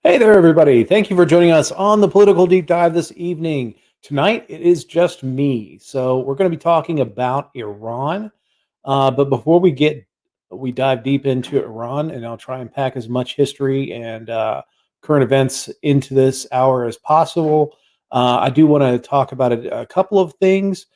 Hey there, everybody. Thank you for joining us on the Political Deep Dive this evening. Tonight, it is just me. So, we're going to be talking about Iran. But before we dive deep into Iran, and I'll try and pack as much history and current events into this hour as possible. I do want to talk about a couple of things.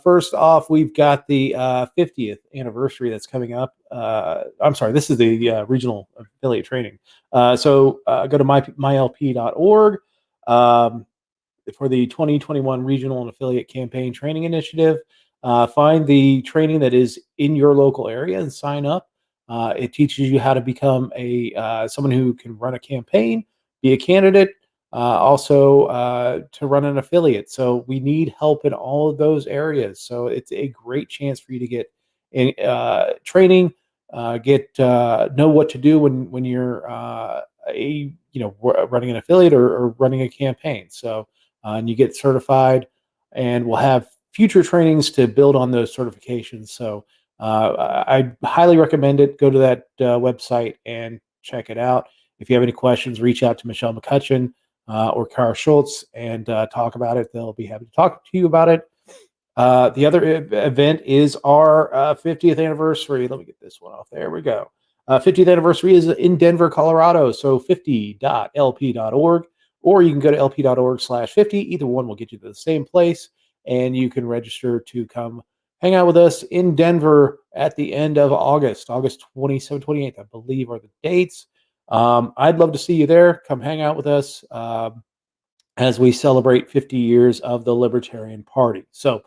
First off, we've got the 50th anniversary that's coming up. I'm sorry, this is the regional affiliate training. So go to mylp.org for the 2021 Regional and Affiliate Campaign Training Initiative. Find the training that is in your local area and sign up. It teaches you how to become a someone who can run a campaign, be a candidate, also to run an affiliate. So we need help in all of those areas. So it's a great chance for you to get in training, get know what to do when you're running an affiliate or running a campaign. So and you get certified, and we'll have future trainings to build on those certifications. So I highly recommend it. Go to that website and check it out. If you have any questions, reach out to Michelle McCutcheon or Kara Schultz and talk about it. They'll be happy to talk to you about it. The other event is our 50th anniversary. Let me get this one off. There we go. 50th anniversary is in Denver, Colorado. So 50.lp.org, or you can go to lp.org/50. Either one will get you to the same place, and you can register to come hang out with us in Denver at the end of August. August 27th, 28th, I believe, are the dates. I'd love to see you there. Come hang out with us as we celebrate 50 years of the Libertarian Party. So,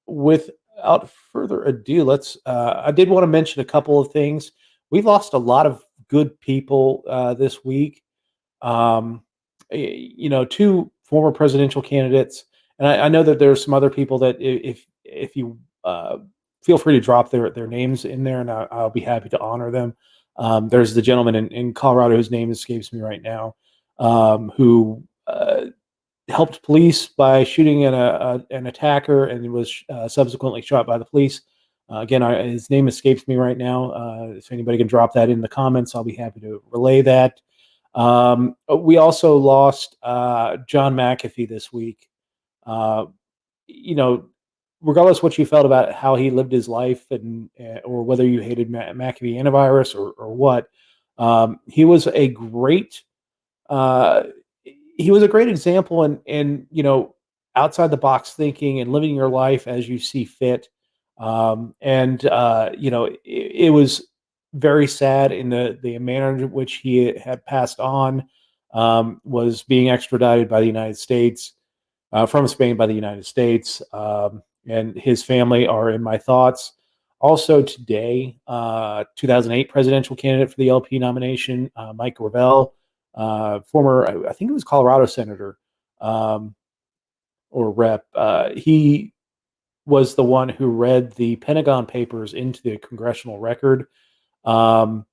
without further ado, let's. I did want to mention a couple of things. We lost a lot of good people this week. Um, two former presidential candidates, and I know that there's some other people that if you feel free to drop their names in there, and I'll be happy to honor them. There's the gentleman in Colorado whose name escapes me right now, who helped police by shooting an attacker and was subsequently shot by the police. Again, his name escapes me right now. If anybody can drop that in the comments, I'll be happy to relay that. We also lost John McAfee this week. Uh, you know, Regardless what you felt about how he lived his life and or whether you hated McAfee antivirus or what, he was a great uh, example in outside the box thinking and living your life as you see fit. It was very sad in the manner in which he had passed on. Was being extradited by the United States from Spain by the United States, and his family are in my thoughts. Also today, 2008 presidential candidate for the LP nomination, Mike Gravel, former, I think it was Colorado senator um, or rep. He was the one who read the Pentagon Papers into the congressional record. Um,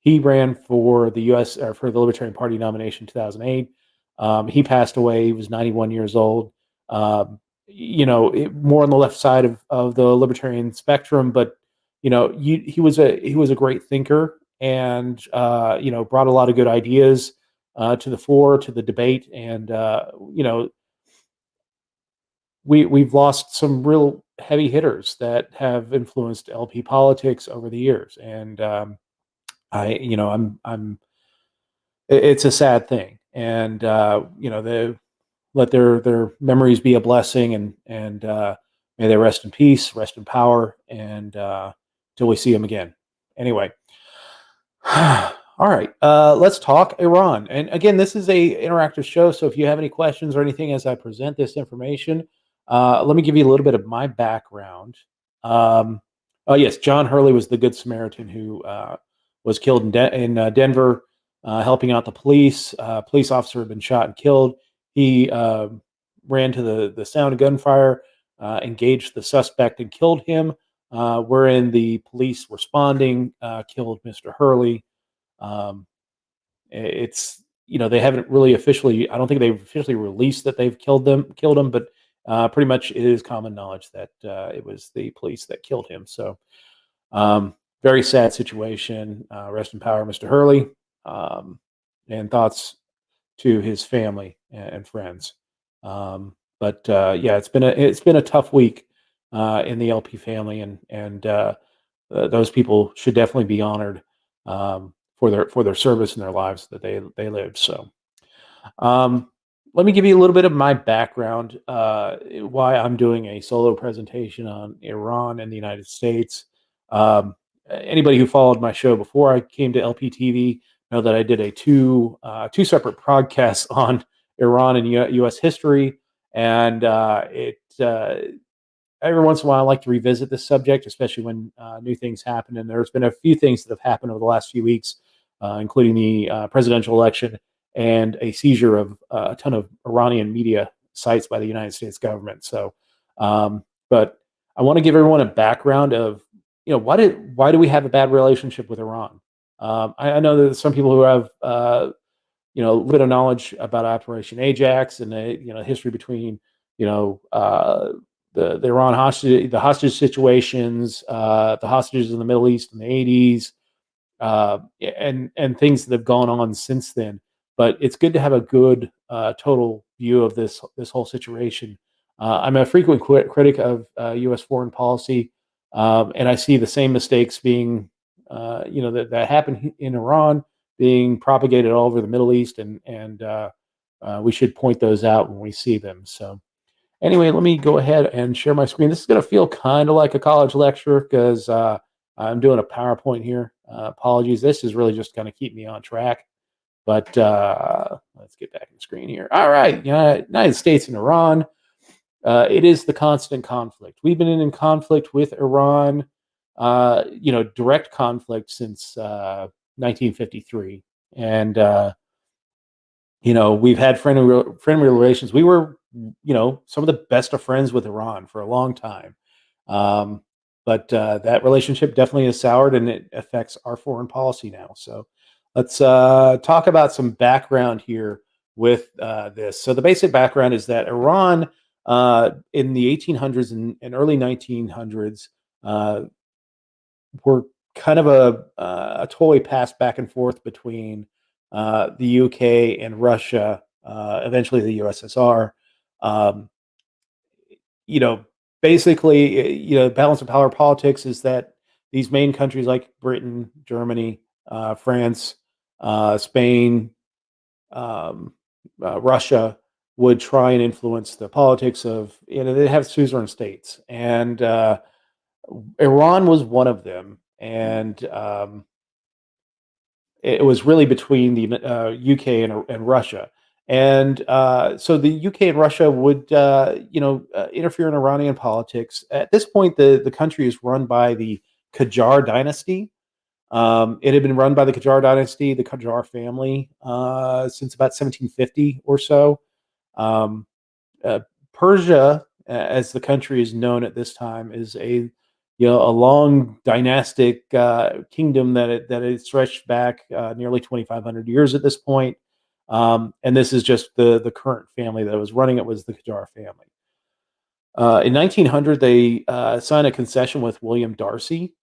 he ran for the U.S. or for the Libertarian Party nomination in 2008. He passed away. He was 91 years old. More on the left side of the libertarian spectrum, but he was a great thinker and brought a lot of good ideas to the fore, to the debate, and we've lost some real heavy hitters that have influenced LP politics over the years, and I'm it's a sad thing, and the let their memories be a blessing, and may they rest in peace, rest in power, and till we see them again. Anyway, all right, let's talk Iran. And again, this is a interactive show, so if you have any questions or anything as I present this information, let me give you a little bit of my background. Um, oh yes, John Hurley was the Good Samaritan who was killed in Denver, helping out the police. Police officer had been shot and killed. He ran to the sound of gunfire, engaged the suspect, and killed him. Wherein the police responding killed Mr. Hurley. Um, it's they haven't really officially. I don't think they've officially released that they've killed him, but pretty much it is common knowledge that it was the police that killed him. So very sad situation. Rest in power, Mr. Hurley. Um, and thoughts to his family and friends. But it's been a tough week in the LP family, and those people should definitely be honored for their service and their lives that they lived. So. Um, Let me give you a little bit of my background, why I'm doing a solo presentation on Iran and the United States. Um, Anybody who followed my show before I came to LPTV know that I did a two separate podcasts on Iran and U.S. history, and every once in a while I like to revisit this subject, especially when new things happen. And there's been a few things that have happened over the last few weeks, including the presidential election and a seizure of a ton of Iranian media sites by the United States government. But I want to give everyone a background of, why do we have a bad relationship with Iran? I know that there's some people who have little knowledge about Operation Ajax and the history between you know uh, the Iran hostage situations, the hostages in the Middle East in the 80s, and things that have gone on since then. But it's good to have a good total view of this whole situation. I'm a frequent critic of U.S. foreign policy, and I see the same mistakes being, that happen in Iran being propagated all over the Middle East, and we should point those out when we see them. So. Anyway, let me go ahead and share my screen. This is going to feel kind of like a college lecture because I'm doing a PowerPoint here. Apologies. This is really just going to keep me on track. But let's get back in the screen here. All right. United States and Iran. It is the constant conflict. We've been in conflict with Iran, direct conflict since 1953. And we've had friendly relations. We were, some of the best of friends with Iran for a long time. Um, but that relationship definitely is soured, and it affects our foreign policy now. So let's talk about some background here with this. So the basic background is that Iran, in the 1800s and early 1900s, uh, were kind of a toy passed back and forth between the UK and Russia, eventually the USSR. Um, you know, Basically, balance of power politics is that these main countries like Britain, Germany, France, Spain, um, Russia would try and influence the politics of, they have suzerain states, and Iran was one of them. And it was really between the UK and Russia. And so the UK and Russia would, interfere in Iranian politics. At this point, the country is run by the Qajar dynasty. It had been run by the Qajar dynasty, the Qajar family, since about 1750 or so. Um, uh, Persia, as the country is known at this time, is a long dynastic kingdom that it stretched back nearly 2,500 years at this point. And this is just the current family that was running it was the Qajar family. In 1900, they signed a concession with William Darcy,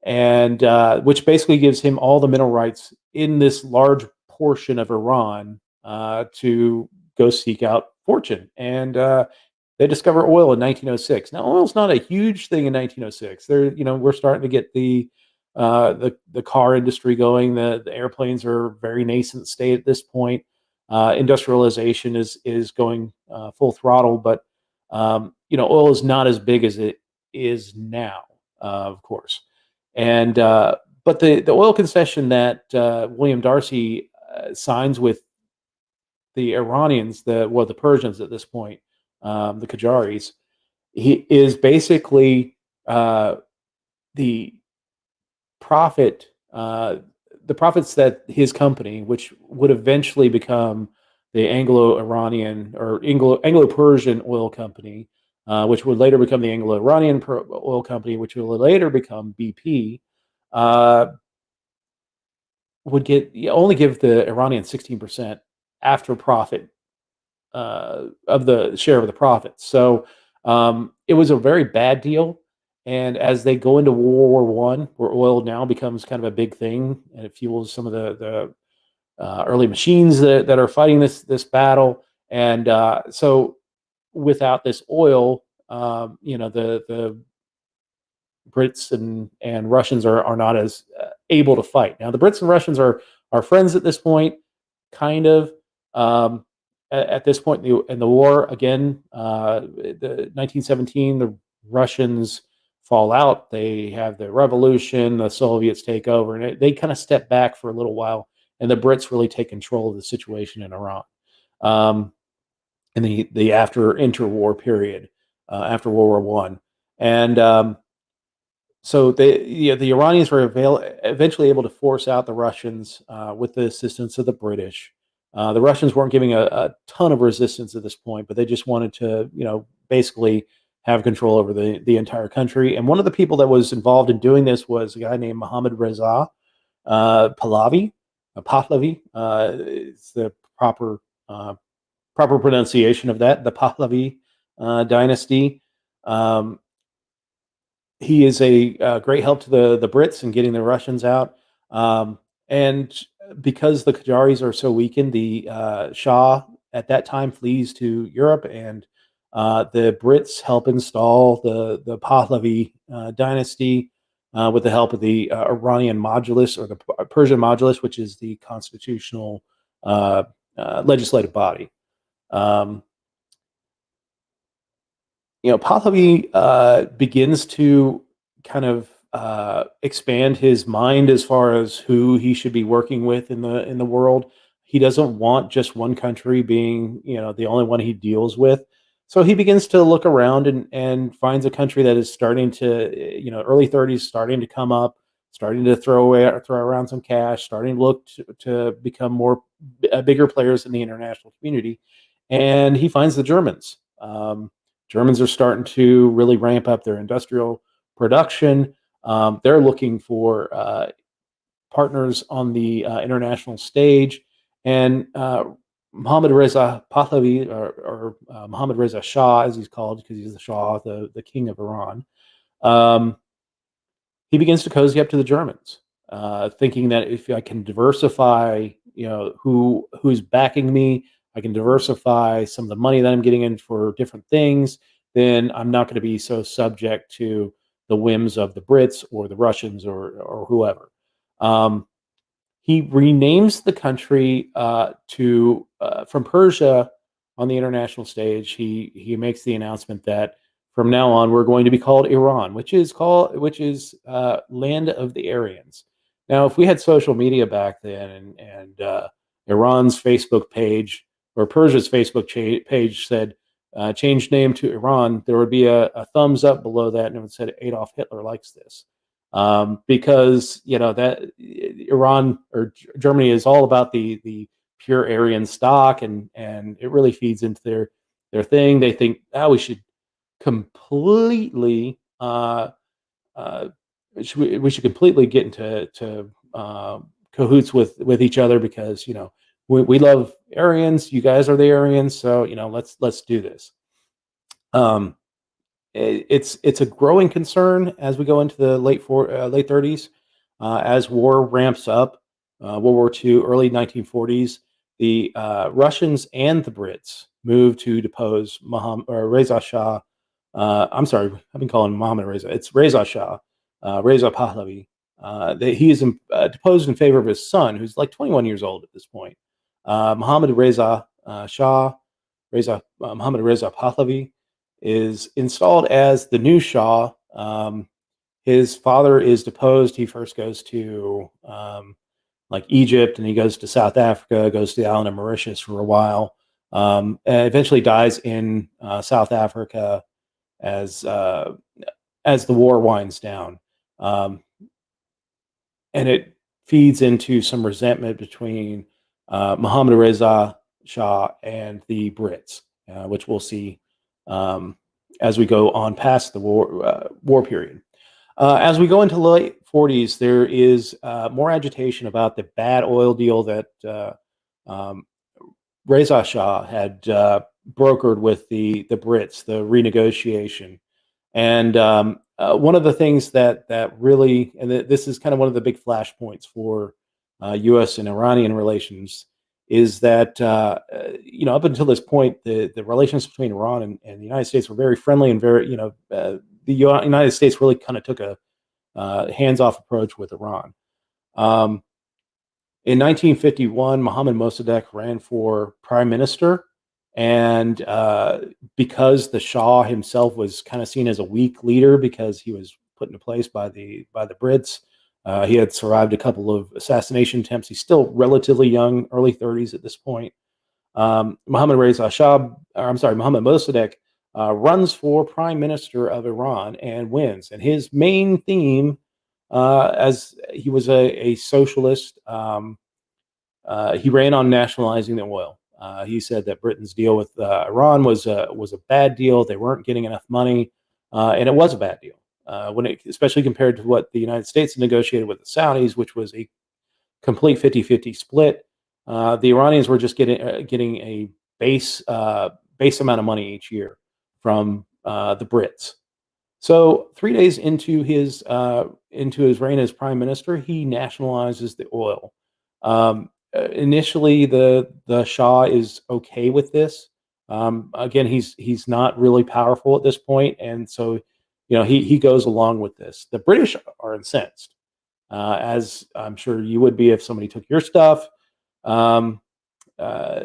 and which basically gives him all the mineral rights in this large portion of Iran to go seek out fortune. And they discover oil in 1906. Now, oil's not a huge thing in 1906. We're starting to get the car industry going. The airplanes are very nascent state at this point. Industrialization is going full throttle, but oil is not as big as it is now, of course. And but the oil concession that William Darcy signs with the Iranians, the Persians at this point, the Qajaris, he is basically the profit, the profits that his company, which would eventually become the Anglo-Iranian or Anglo-Persian Oil Company, which would later become the Anglo-Iranian Oil Company, which will later become BP, uh, would only give the Iranian 16% after profit of the share of the profits. So it was a very bad deal. And as they go into World War I, where oil now becomes kind of a big thing, and it fuels some of early machines that are fighting this battle. And so without this oil, the Brits and Russians are not as able to fight. Now the Brits and Russians are friends at this point, kind of. Um, at this point in the war, again, the 1917, the Russians fall out. They have the revolution. The Soviets take over, and they kind of step back for a little while, and the Brits really take control of the situation in Iran. Um, in the after interwar period, after World War One, and so the Iranians were eventually able to force out the Russians with the assistance of the British. The Russians weren't giving a ton of resistance at this point, but they just wanted to, basically have control over the entire country. And one of the people that was involved in doing this was a guy named Mohammad Reza Pahlavi. It's the proper pronunciation of that, the Pahlavi dynasty. Um, he is a great help to the Brits in getting the Russians out. And because the Qajaris are so weakened, the Shah at that time flees to Europe, and the Brits help install the Pahlavi dynasty with the help of the Iranian Majlis, or the Persian Majlis, which is the constitutional legislative body. Um, Pahlavi begins to kind of expand his mind as far as who he should be working with in the world. He doesn't want just one country being, the only one he deals with. So he begins to look around and finds a country that is starting to, early 30s, starting to come up, starting to throw around some cash, starting to look to become bigger players in the international community. And he finds the Germans. Germans are starting to really ramp up their industrial production. They're looking for partners on the international stage, and Mohammad Reza Pahlavi, or Mohammad Reza Shah, as he's called, because he's the Shah, the king of Iran. Um, he begins to cozy up to the Germans, thinking that if I can diversify, who's backing me, I can diversify some of the money that I'm getting in for different things, then I'm not going to be so subject to the whims of the Brits or the Russians or whoever. Um, he renames the country to from Persia on the international stage. He makes the announcement that from now on we're going to be called Iran, which is land of the Aryans. Now, if we had social media back then, and Iran's Facebook page or Persia's Facebook page said change name to Iran, there would be a thumbs up below that, and it would say Adolf Hitler likes this. Because that Iran or Germany is all about the pure Aryan stock, and it really feeds into their thing. They think, we should completely we should completely get into cahoots with each other, because we love Aryans. You guys are the Aryans, so let's do this. It's a growing concern as we go into the late 30s, as war ramps up. World War II, early 1940s, the Russians and the Brits move to depose Reza Shah. I'm sorry, I've been calling him Mohammad Reza. It's Reza Shah, Reza Pahlavi. He is deposed in favor of his son, who's like 21 years old at this point. Mohammad Reza Shah, Mohammad Reza Pahlavi, is installed as the new Shah. His father is deposed. He first goes to like Egypt, and he goes to South Africa, goes to the island of Mauritius for a while, and eventually dies in South Africa as the war winds down. And it feeds into some resentment between Mohammad Reza Shah and the Brits, which we'll see as we go on past the war period. As we go into the late 40s, there is more agitation about the bad oil deal that Reza Shah had brokered with the Brits, the renegotiation. And one of the things that really, and this is kind of one of the big flashpoints for U.S. and Iranian relations is that up until this point, the relations between Iran and the United States were very friendly and very the United States really kind of took a hands-off approach with Iran. Um, in 1951, Mohammad Mossadegh ran for prime minister, and because the Shah himself was kind of seen as a weak leader because he was put into place by the Brits, he had survived a couple of assassination attempts. He's still relatively young, early 30s at this point. Mohammad Mossadegh runs for prime minister of Iran and wins. And his main theme, as he was a socialist, he ran on nationalizing the oil. He said that Britain's deal with Iran was a bad deal. They weren't getting enough money, and it was a bad deal. Especially compared to what the United States negotiated with the Saudis, which was a complete 50-50 split. The Iranians were just getting a base amount of money each year from the Brits. So 3 days into his reign as prime minister, he nationalizes the oil. Initially, the Shah is okay with this. Again, he's not really powerful at this point, and so he goes along with this. The British are incensed, as I'm sure you would be if somebody took your stuff. Um, uh,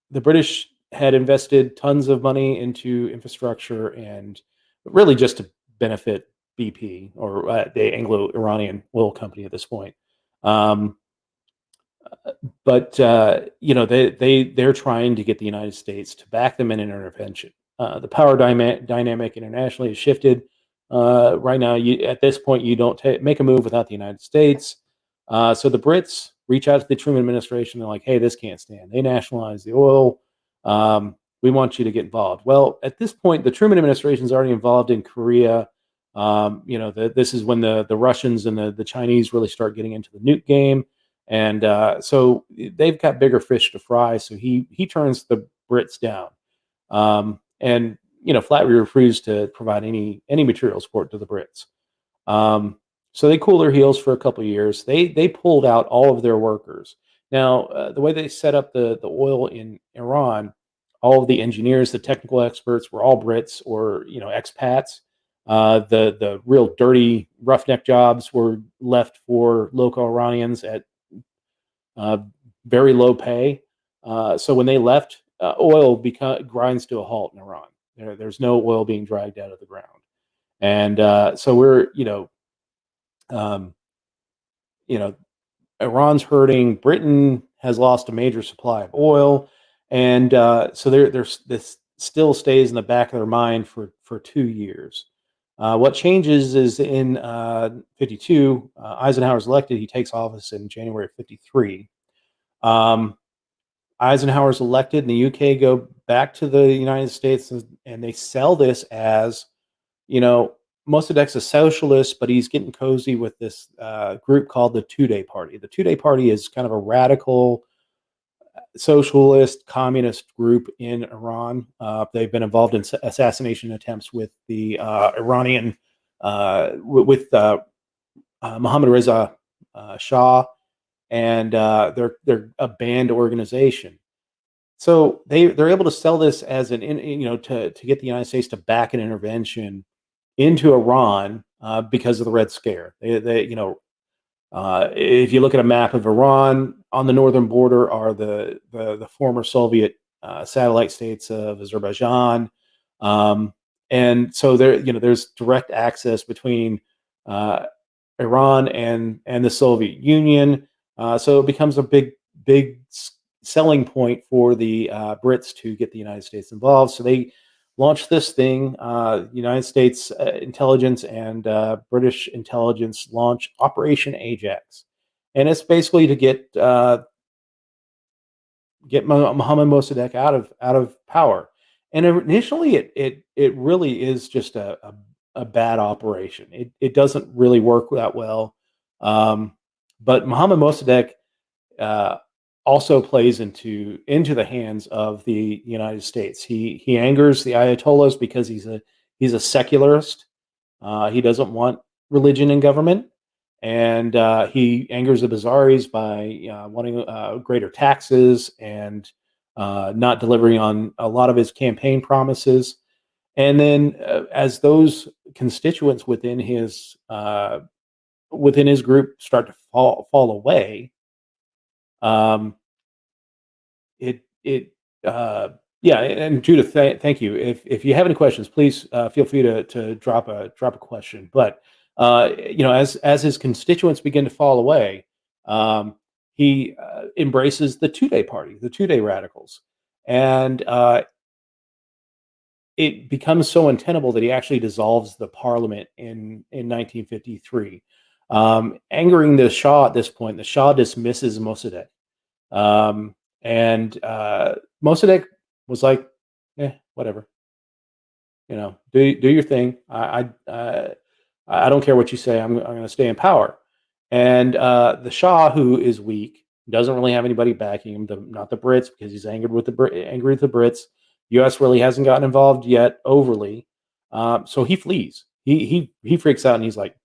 the British had invested tons of money into infrastructure and really just to benefit BP, or the Anglo-Iranian oil company at this point. Um, but they're trying to get the United States to back them in an intervention. The power dynamic internationally has shifted. Right now, at this point, you don't make a move without the United States. So the Brits reach out to the Truman administration. They're like, "Hey, this can't stand." They nationalize the oil. We want you to get involved. Well, at this point, the Truman administration is already involved in Korea. This is when the Russians and the Chinese really start getting into the nuke game. And so they've got bigger fish to fry. So he turns the Brits down, and flatly refused to provide any material support to the Brits. So they cool their heels for a couple of years. They pulled out all of their workers. Now the way they set up the oil in Iran, all of the engineers, the technical experts were all Brits or expats. The real dirty roughneck jobs were left for local Iranians at uh, very low pay. So when they left, oil grinds to a halt in Iran. There's no oil being dragged out of the ground, and so we're um, you know Iran's hurting. Britain has lost a major supply of oil, and so there's this still stays in the back of their mind for 2 years. What changes is in 52, Eisenhower's elected. He takes office in January of 53. Um, Eisenhower's elected, and the UK go back to the United States, and they sell this as, you know, Mossadegh's a socialist, but he's getting cozy with this group called the Two-Day Party. The Two-Day Party is kind of a radical socialist communist group in Iran. They've been involved in assassination attempts with the Iranian, with Mohammad Reza Shah, and they're a banned organization. So they're able to sell this as to get the United States to back an intervention into Iran because of the Red Scare. If you look at a map of Iran, on the northern border are the former Soviet satellite states of Azerbaijan, and so there's direct access between uh, Iran and the Soviet Union. So it becomes a big selling point for the Brits to get the United States involved. So they launched this thing. United States intelligence and British intelligence launch Operation Ajax, and it's basically to get Mohammad Mossadegh out of power. And initially, it really is just a bad operation. It doesn't really work that well. But Mohammad Mossadegh uh, also plays into the hands of the United States. He angers the Ayatollahs because he's a secularist. He doesn't want religion in government, and he angers the Bazaris by wanting greater taxes and not delivering on a lot of his campaign promises. And then, as those constituents within his group start to fall away, um, it yeah. And Judith, thank you. If you have any questions, please feel free to drop a question. But as his constituents begin to fall away, um, he embraces the Two Day Party, the Two Day Radicals, and it becomes so untenable that he actually dissolves the parliament in 1953, angering the Shah at this point. The Shah dismisses Mossadegh. Um, and Mossadegh was like, whatever, do your thing. I don't care what you say. I'm going to stay in power. And the Shah, who is weak, doesn't really have anybody backing him. Not the Brits, because he's angry with the Brits. U.S. really hasn't gotten involved yet overly, so he flees. He freaks out and he's like,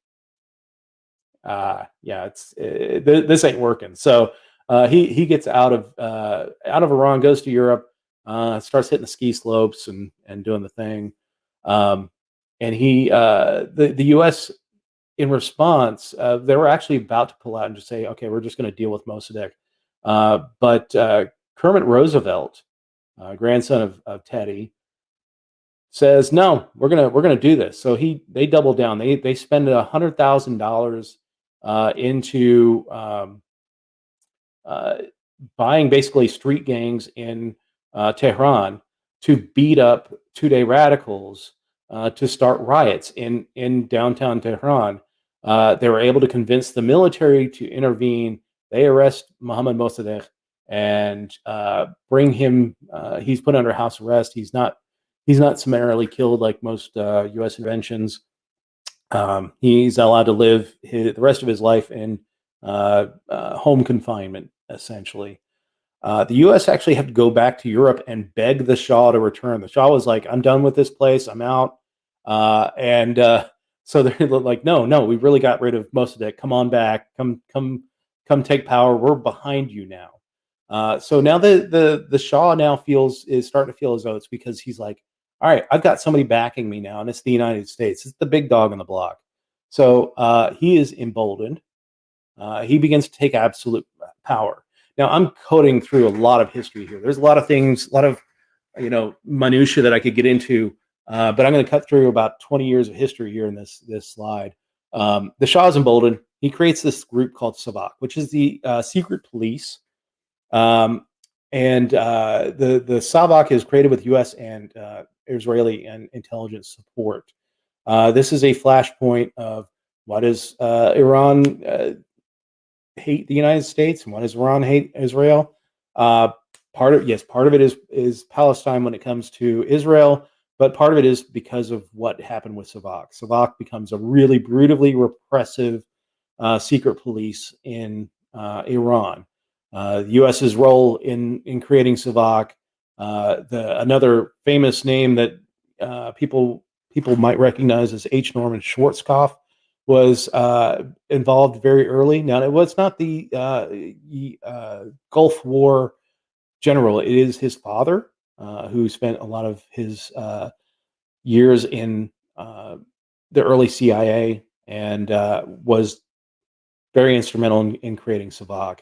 yeah, this ain't working. So he gets out of Iran, goes to Europe, starts hitting the ski slopes and doing the thing. Um, and the U.S. in response, they were actually about to pull out and just say, okay, we're just going to deal with Mossadegh. But Kermit Roosevelt, grandson of Teddy, says, no, we're gonna do this. So they double down. They spend $100,000 into uh, buying basically street gangs in Tehran to beat up two-day radicals, to start riots in downtown Tehran. They were able to convince the military to intervene. They arrest Mohammad Mossadegh and bring him. He's put under house arrest. He's not summarily killed like most U.S. interventions. He's allowed to live the rest of his life in home confinement, essentially. The U.S. actually had to go back to Europe and beg the Shah to return. The Shah was like, "I'm done with this place. I'm out." And so they're like, "No, no, we really got rid of Mossadegh. Come on back. Come take power. We're behind you now." So now the Shah now is starting to feel his oats, because he's like, all right, I've got somebody backing me now, and it's the United States. It's the big dog on the block. So he is emboldened. He begins to take absolute power. Now, I'm coding through a lot of history here. There's a lot of things, a lot of minutia that I could get into, but I'm going to cut through about 20 years of history here in this slide. The Shah is emboldened. He creates this group called Savak, which is the secret police. And the Savak is created with U.S. and Israeli and intelligence support. This is a flashpoint of why does Iran hate the United States, and why does Iran hate Israel? Part of it is Palestine when it comes to Israel, but part of it is because of what happened with Savak. Savak becomes a really brutally repressive secret police in Iran. The U.S.'s role in creating Savak, another famous name that people might recognize as H. Norman Schwarzkopf, was involved very early. Now, it was not the Gulf War general. It is his father, who spent a lot of his years in the early CIA and was very instrumental in creating Savak.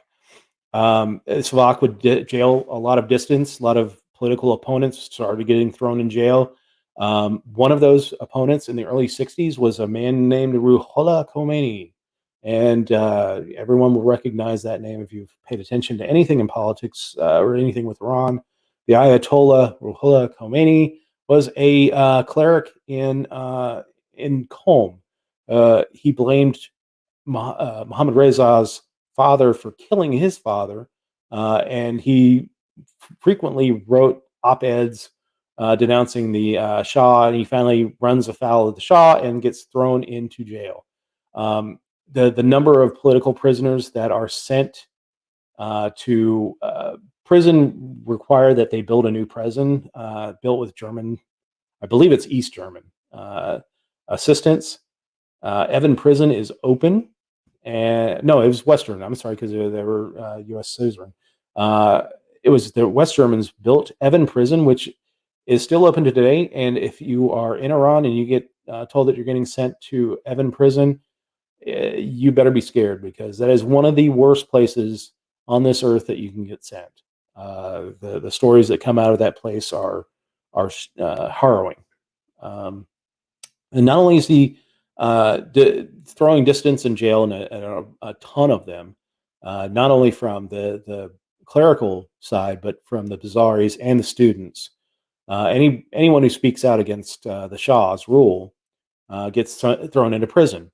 Savak would jail a lot of distance. A lot of political opponents started getting thrown in jail. One of those opponents in the early 60s was a man named Ruhollah Khomeini. And everyone will recognize that name if you've paid attention to anything in politics or anything with Iran. The Ayatollah Ruhollah Khomeini was a cleric in Qom. He blamed Mohammad Reza's father for killing his father, and he frequently wrote op-eds denouncing the Shah, and he finally runs afoul of the Shah and gets thrown into jail. The number of political prisoners that are sent to prison require that they build a new prison built with German, I believe it's East German assistance. Evin Prison is open, and no, it was Western. I'm sorry, because they were U.S. suzerain. Uh, it was the West Germans built Evin Prison, which is still open to today. And if you are in Iran and you get told that you're getting sent to Evin Prison, you better be scared, because that is one of the worst places on this earth that you can get sent. The stories that come out of that place are harrowing. Um, and not only is he throwing distance in jail, and a ton of them, not only from the clerical side, but from the bazaris and the students. Anyone who speaks out against the Shah's rule gets thrown into prison.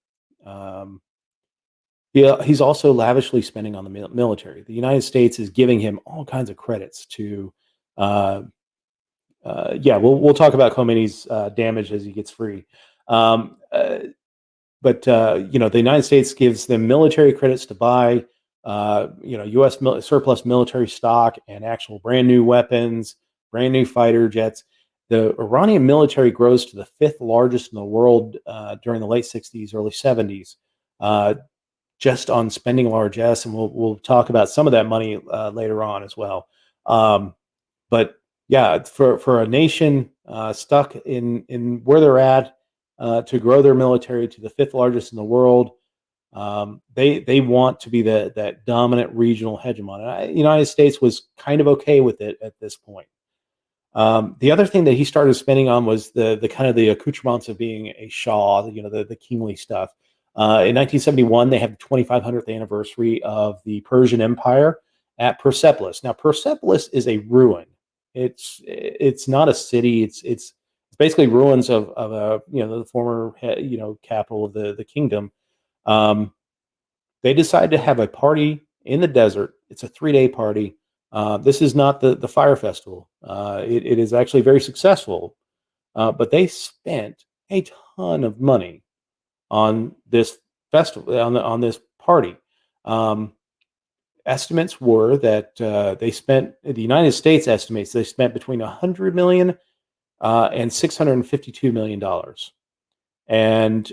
Um, he's also lavishly spending on the military. The United States is giving him all kinds of credits to. Uh, yeah, we'll talk about Khomeini's damage as he gets free. Um, uh, but the United States gives them military credits to buy, U.S. Surplus military stock and actual brand new weapons, brand new fighter jets. The Iranian military grows to the fifth largest in the world during the late '60s, early '70s, just on spending largesse, and we'll talk about some of that money later on as well. Um, but yeah, for a nation stuck in where they're at, to grow their military to the fifth largest in the world, they want to be that dominant regional hegemon. And the United States was kind of okay with it at this point. The other thing that he started spending on was the kind of the accoutrements of being a Shah, the kingly stuff. In 1971, they had the 2500th anniversary of the Persian Empire at Persepolis. Now, Persepolis is a ruin. It's not a city. It's basically ruins of a the former capital of the kingdom. Um, they decided to have a party in the desert. It's a 3-day party. This is not the fire festival. It is actually very successful, but they spent a ton of money on this festival, on this party. Um, Estimates were that the United States estimates they spent between 100 million and $652 million, and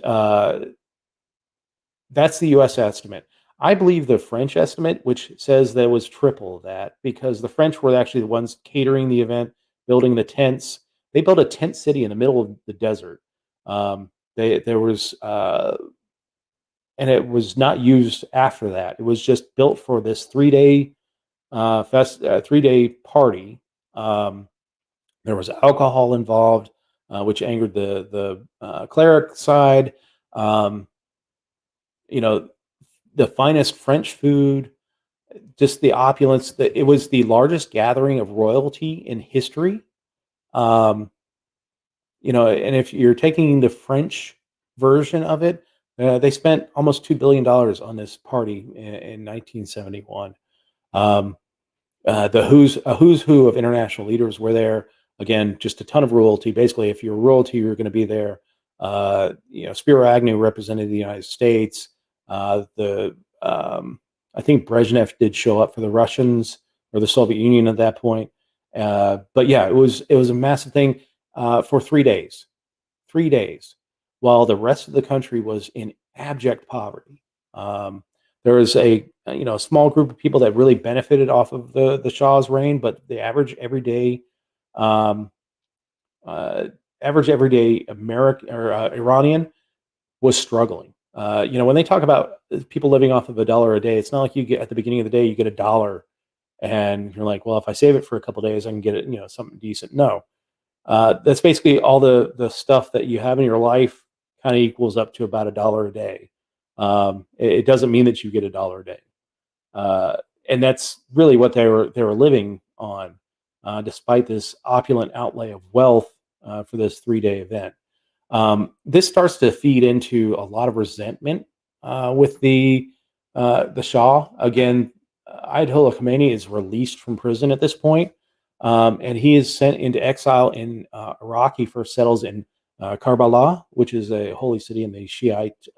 that's the U.S. estimate. I believe the French estimate, which says that it was triple that, because the French were actually the ones catering the event, building the tents. They built a tent city in the middle of the desert. There was, and it was not used after that. It was just built for this 3-day 3-day party. There was alcohol involved, which angered the cleric side. Um, you know, the finest French food, just the opulence. That it was the largest gathering of royalty in history. Um, and if you're taking the French version of it, they spent almost $2 billion on this party in 1971. Um, the who's who of international leaders were there. Again, just a ton of royalty. Basically, if you're royalty, you're going to be there. Spiro Agnew represented the United States. The I think Brezhnev did show up for the Russians or the Soviet Union at that point. But yeah, it was a massive thing for 3 days. 3 days, while the rest of the country was in abject poverty. Um, there was a small group of people that really benefited off of the Shah's reign, but the um, uh, average everyday American or Iranian was struggling. When they talk about people living off of $1 a day, it's not like you get at the beginning of the day you get $1 and you're like, well, if I save it for a couple of days, I can get it, something decent. No, that's basically all the stuff that you have in your life kind of equals up to about $1 a day. It doesn't mean that you get $1 a day, and that's really what they were living on, despite this opulent outlay of wealth for this 3-day event. This starts to feed into a lot of resentment with the Shah. Again, Ayatollah Khomeini is released from prison at this point, and he is sent into exile in Iraq. He first settles in Karbala, which is a holy city in the Shiite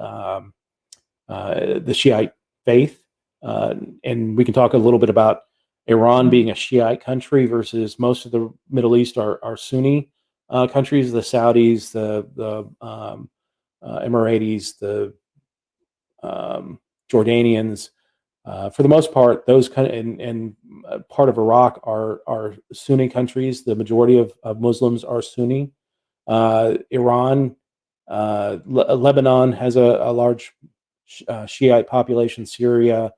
faith. And we can talk a little bit about Iran being a Shiite country versus most of the Middle East are Sunni countries, the Saudis, the Emiratis, the Jordanians. For the most part, those kind of and part of Iraq are Sunni countries. The majority of Muslims are Sunni. Iran, Lebanon has a large Shiite population. Syria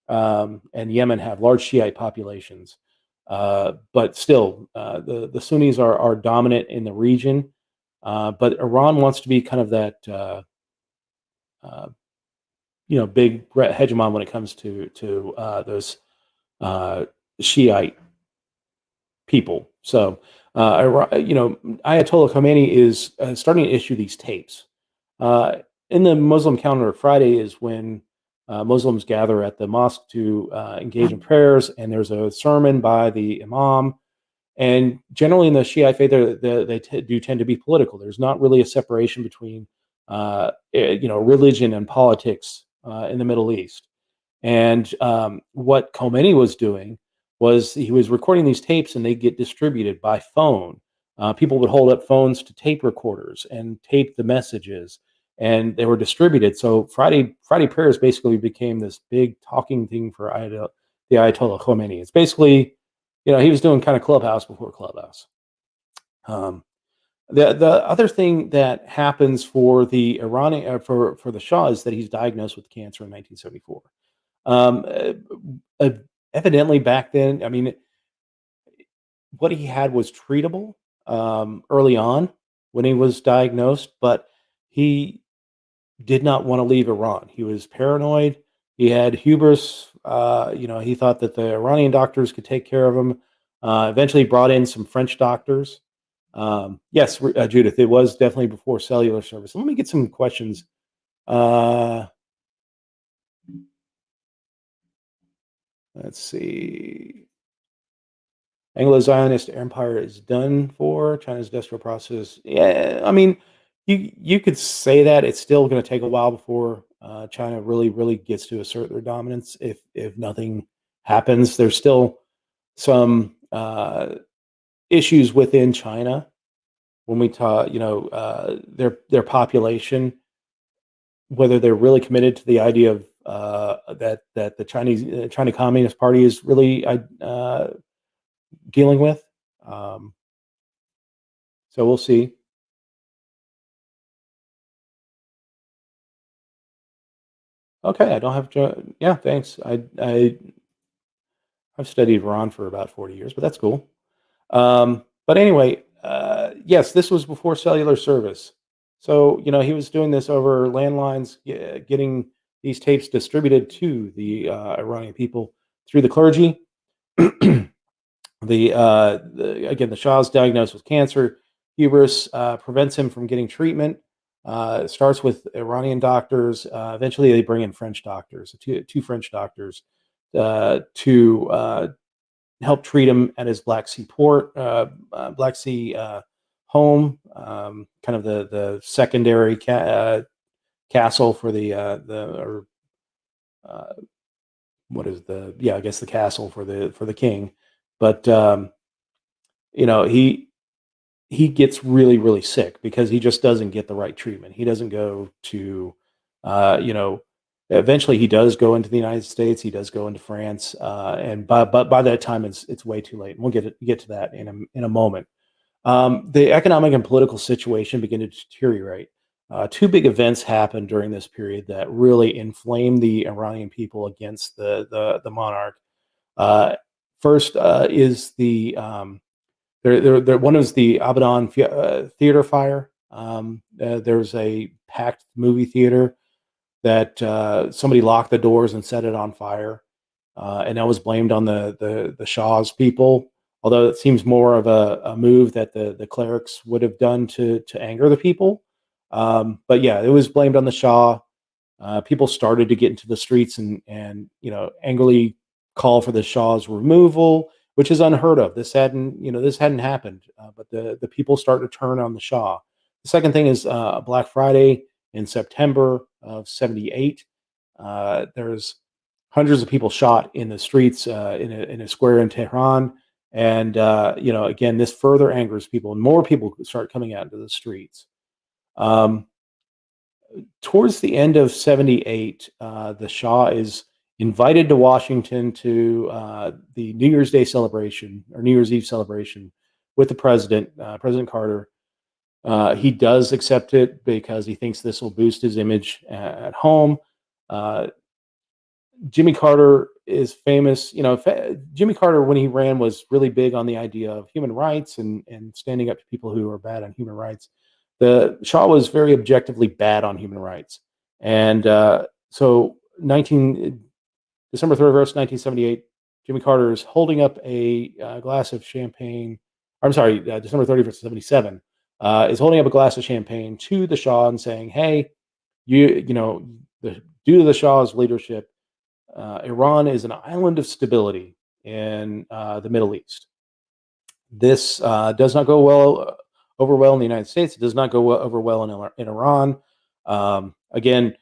and Yemen have large Shiite populations. But still, the Sunnis are dominant in the region. But Iran wants to be kind of that uh, big hegemon when it comes to those uh, Shiite people. So, Ayatollah Khomeini is starting to issue these tapes. Uh, in the Muslim calendar, Friday is when Muslims gather at the mosque to engage in prayers, and there's a sermon by the imam. And generally, in the Shiite faith, do tend to be political. There's not really a separation between, religion and politics in the Middle East. And what Khomeini was doing was he was recording these tapes, and they get distributed by phone. People would hold up phones to tape recorders and tape the messages, and they were distributed. So Friday prayers basically became this big talking thing for the Ayatollah Khomeini. It's basically, he was doing kind of Clubhouse before Clubhouse. Um, the other thing that happens for the Iranian for the Shah is that he's diagnosed with cancer in 1974. Um, uh, Evidently back then, I mean, what he had was treatable early on when he was diagnosed, but he did not want to leave Iran. He was paranoid. He had hubris. He thought that the Iranian doctors could take care of him. Eventually brought in some French doctors. Yes, Judith, it was definitely before cellular service. Let me get some questions. Uh, let's see. Anglo-Zionist empire is done for. China's industrial process. Yeah, I mean, you could say that it's still going to take a while before China really gets to assert their dominance. If nothing happens, there's still some issues within China when we talk. Their population, whether they're really committed to the idea of that the China Communist Party is really dealing with. Um, so we'll see. Okay, I don't have to. Yeah, thanks. I've studied Iran for about 40 years, but that's cool. But anyway, yes, this was before cellular service. So, he was doing this over landlines, getting these tapes distributed to the Iranian people through the clergy. Again, the Shah's diagnosed with cancer. Hubris prevents him from getting treatment. It starts with Iranian doctors. Eventually, they bring in French doctors, two French doctors, to help treat him at his Black Sea home, kind of the secondary castle for or uh, what is I guess the castle for the king. But you know, he gets really sick because he just doesn't get the right treatment. He doesn't go to, uh, you know, eventually he does go into the United States. He does go into France, and but by that time it's way too late. And we'll get to that in a moment. The economic and political situation began to deteriorate. Two big events happened during this period that really inflamed the Iranian people against the monarch. Uh, First is one is the Abadan theater fire. There's a packed movie theater that somebody locked the doors and set it on fire, and that was blamed on the Shah's people. Although it seems more of a move that the clerics would have done to anger the people. But yeah, it was blamed on the Shah. People started to get into the streets and angrily call for the Shah's removal, which is unheard of. This hadn't happened, but the people start to turn on the Shah. The second thing is Black Friday in September of '78. There's hundreds of people shot in the streets in a square in Tehran, and again, this further angers people, and more people start coming out into the streets. Um, Towards the end of 78, the Shah is invited to Washington to the New Year's Day celebration or New Year's Eve celebration with the president, President Carter. He does accept it because he thinks this will boost his image at home. Uh, Jimmy Carter is famous. Jimmy Carter, when he ran, was really big on the idea of human rights and standing up to people who are bad on human rights. The Shah was very objectively bad on human rights, and so 19 December 31st, 1978, Jimmy Carter is holding up a glass of champagne. I'm sorry, December 31st, 77, is holding up a glass of champagne to the Shah and saying, "Hey, due to the Shah's leadership, Iran is an island of stability in the Middle East. This does not go over well in the United States. It does not go over well in Iran. Again,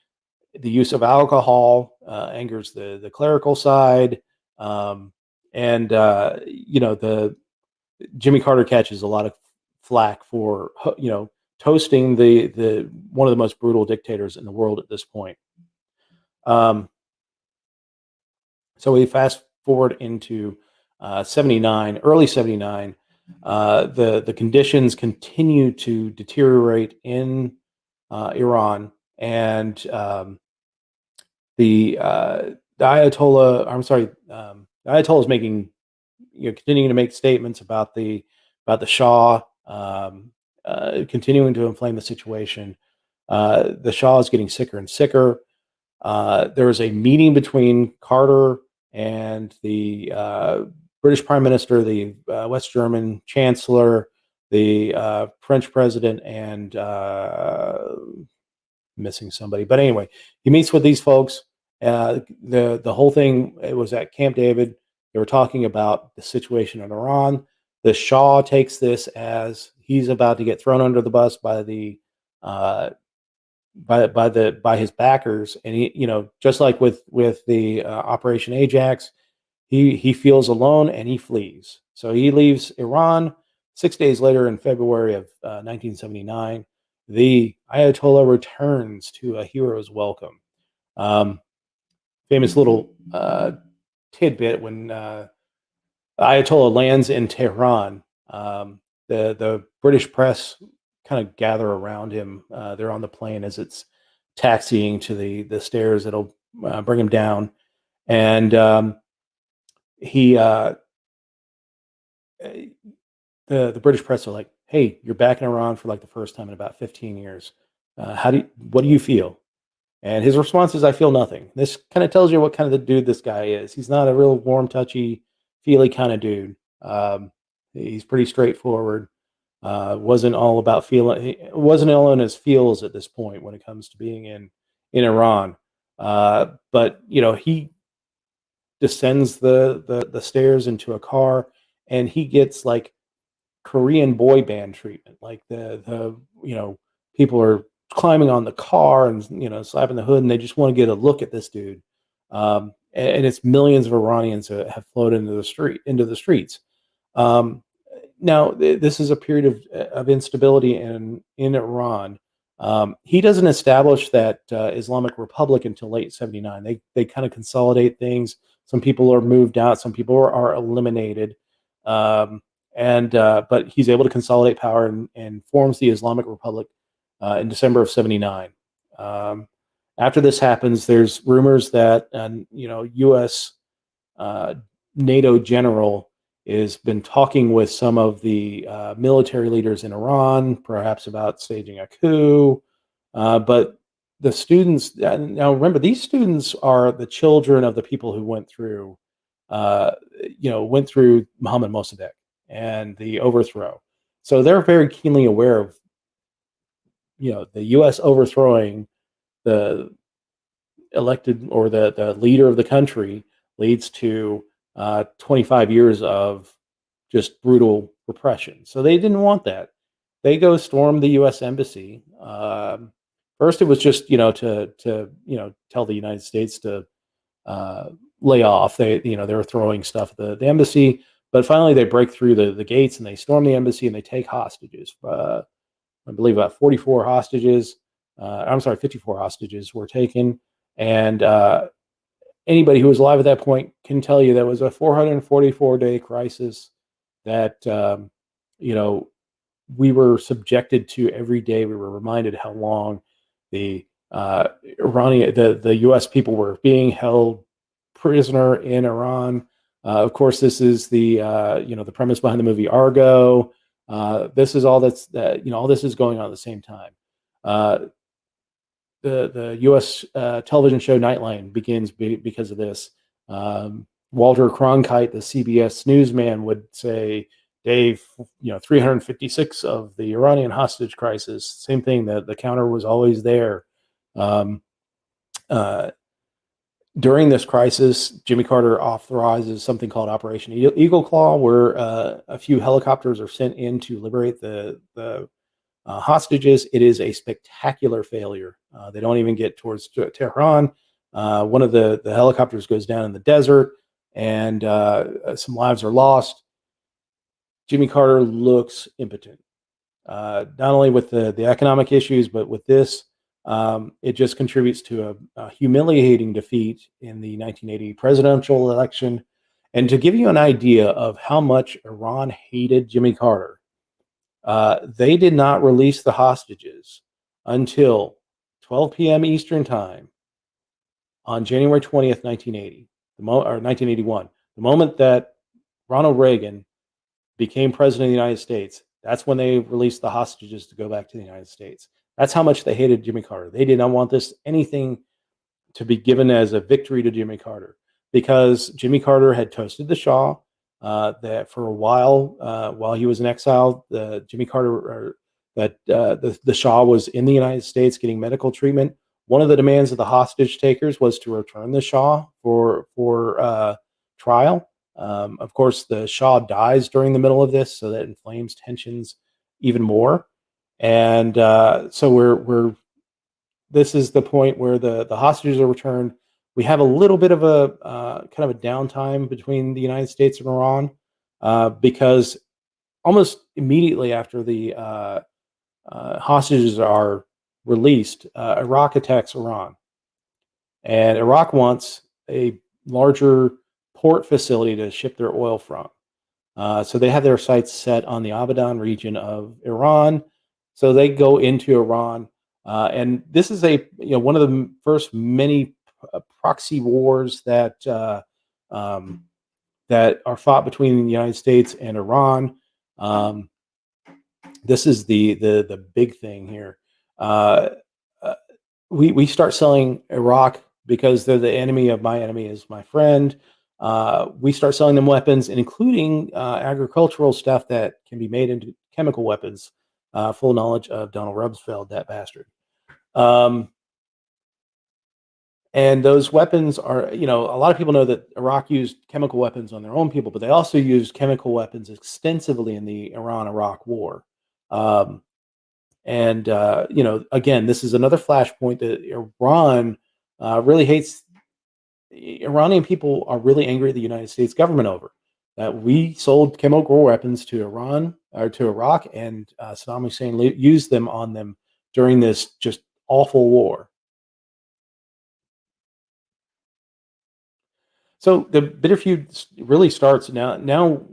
the use of alcohol angers the clerical side, and the Jimmy Carter catches a lot of flack for toasting the one of the most brutal dictators in the world at this point. So we fast forward into 79, early 79. The conditions continue to deteriorate in Iran, and the Ayatollah, the Ayatollah is making, continuing to make statements about the Shah, continuing to inflame the situation. The Shah is getting sicker and sicker. There was a meeting between Carter and the British Prime Minister, the West German Chancellor, the French President, and missing somebody. But anyway, he meets with these folks. The whole thing, it was at Camp David. They were talking about the situation in Iran. The Shah takes this as he's about to get thrown under the bus by the by his backers, and he, just like with the Operation Ajax, he feels alone and he flees. So he leaves Iran. 6 days later, in February of 1979, the Ayatollah returns to a hero's welcome. Famous little tidbit: when Ayatollah lands in Tehran, the British press kind of gather around him. They're on the plane as it's taxiing to the stairs that'll bring him down, and he the British press are like, "Hey, you're back in Iran for like the first time in about 15 years. What do you feel?" And his response is, "I feel nothing." This kind of tells you what kind of the dude this guy is. He's not a real warm, touchy, feely kind of dude. He's pretty straightforward. Wasn't all about feeling. Wasn't all in his feels at this point when it comes to being in Iran. But he descends the stairs into a car, and he gets like Korean boy band treatment. Like the people are climbing on the car and slapping the hood, and they just want to get a look at this dude. And it's millions of Iranians that have flowed into the streets. Now, this is a period of instability in Iran. He doesn't establish that Islamic Republic until late 79. They kind of consolidate things. Some people are moved out. Some people are eliminated. But he's able to consolidate power and forms the Islamic Republic in December of 79. After this happens, there's rumors that U.S. NATO general has been talking with some of the military leaders in Iran, perhaps about staging a coup. But the students, now remember, these students are the children of the people who went through Mohammad Mossadegh and the overthrow. So they're very keenly aware of, the U.S. overthrowing the elected or the leader of the country leads to 25 years of just brutal repression. So they didn't want that. They go storm the U.S. embassy. First, it was just to tell the United States to lay off. They were throwing stuff at the embassy, but finally they break through the gates and they storm the embassy and they take hostages. I believe about 44 hostages. I'm sorry, 54 hostages were taken, and anybody who was alive at that point can tell you that was a 444-day crisis that you know we were subjected to every day. We were reminded how long the Iranian, the U.S. people were being held prisoner in Iran. Of course, this is the the premise behind the movie Argo. This is all all this is going on at the same time. Uh, the U.S. Television show Nightline begins because of this. Walter Cronkite, the CBS newsman, would say, "Day 356 of the Iranian hostage crisis." Same thing. That the counter was always there. Um, uh, During this crisis, Jimmy Carter authorizes something called Operation Eagle Claw, where a few helicopters are sent in to liberate the hostages. It is a spectacular failure. They don't even get towards Tehran. One of the helicopters goes down in the desert, and some lives are lost. Jimmy Carter looks impotent, not only with the economic issues, but with this. It just contributes to a humiliating defeat in the 1980 presidential election. And to give you an idea of how much Iran hated Jimmy Carter, they did not release the hostages until 12 p.m. Eastern Time on January 20th, 1980, or 1981. The moment that Ronald Reagan became president of the United States, that's when they released the hostages to go back to the United States. That's how much they hated Jimmy Carter. They did not want this anything to be given as a victory to Jimmy Carter, because Jimmy Carter had toasted the Shah. That for a while he was in exile, Jimmy Carter, the Shah was in the United States getting medical treatment. One of the demands of the hostage takers was to return the Shah for trial. Of course, the Shah dies during the middle of this, so that inflames tensions even more. And so we're this is the point where the hostages are returned. We have a little bit of a kind of a downtime between the United States and Iran, because almost immediately after the hostages are released, Iraq attacks Iran, and Iraq wants a larger port facility to ship their oil from. So they have their sights set on the Abadan region of Iran. So they go into Iran, and this is one of the first many proxy wars um, that are fought between the United States and Iran. Um, this is the big thing here. Uh, uh, we start selling Iraq because they're the enemy of my enemy is my friend. We start selling them weapons, including agricultural stuff that can be made into chemical weapons. Full knowledge of Donald Rumsfeld, that bastard. Um, and those weapons are, a lot of people know that Iraq used chemical weapons on their own people, but they also used chemical weapons extensively in the Iran-Iraq war. Um, and again, this is another flashpoint that Iran really hates. Iranian people are really angry at the United States government over that we sold chemical weapons to Iran or to Iraq, and Saddam Hussein used them on them during this just awful war. So the bitter feud really starts now. Now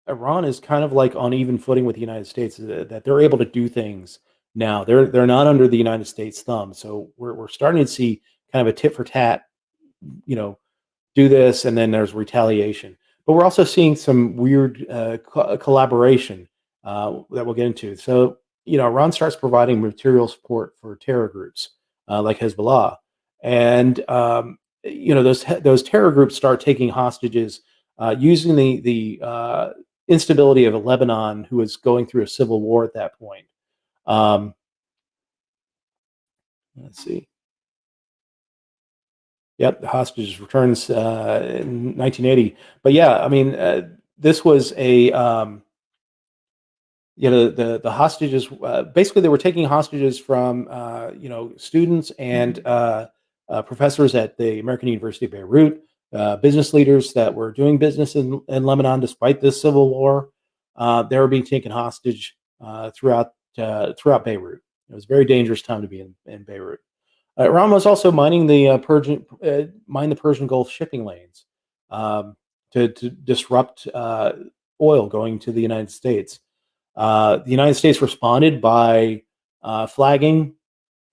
Iran is kind of like on even footing with the United States. That they're able to do things now. They're not under the United States thumb. So we're starting to see kind of a tit for tat. You know, do this, and then there's retaliation. But we're also seeing some weird collaboration that we'll get into. So, Iran starts providing material support for terror groups like Hezbollah, and those terror groups start taking hostages using the instability of Lebanon, who was going through a civil war at that point. Um, let's see. Yep, the hostages returns in 1980. But yeah, I mean, this was the hostages. Basically, they were taking hostages from students and professors at the American University of Beirut, business leaders that were doing business in Lebanon despite this civil war. They were being taken hostage throughout Beirut. It was a very dangerous time to be in Beirut. Iran was also mining the Persian Gulf shipping lanes to disrupt oil going to the United States. The United States responded by flagging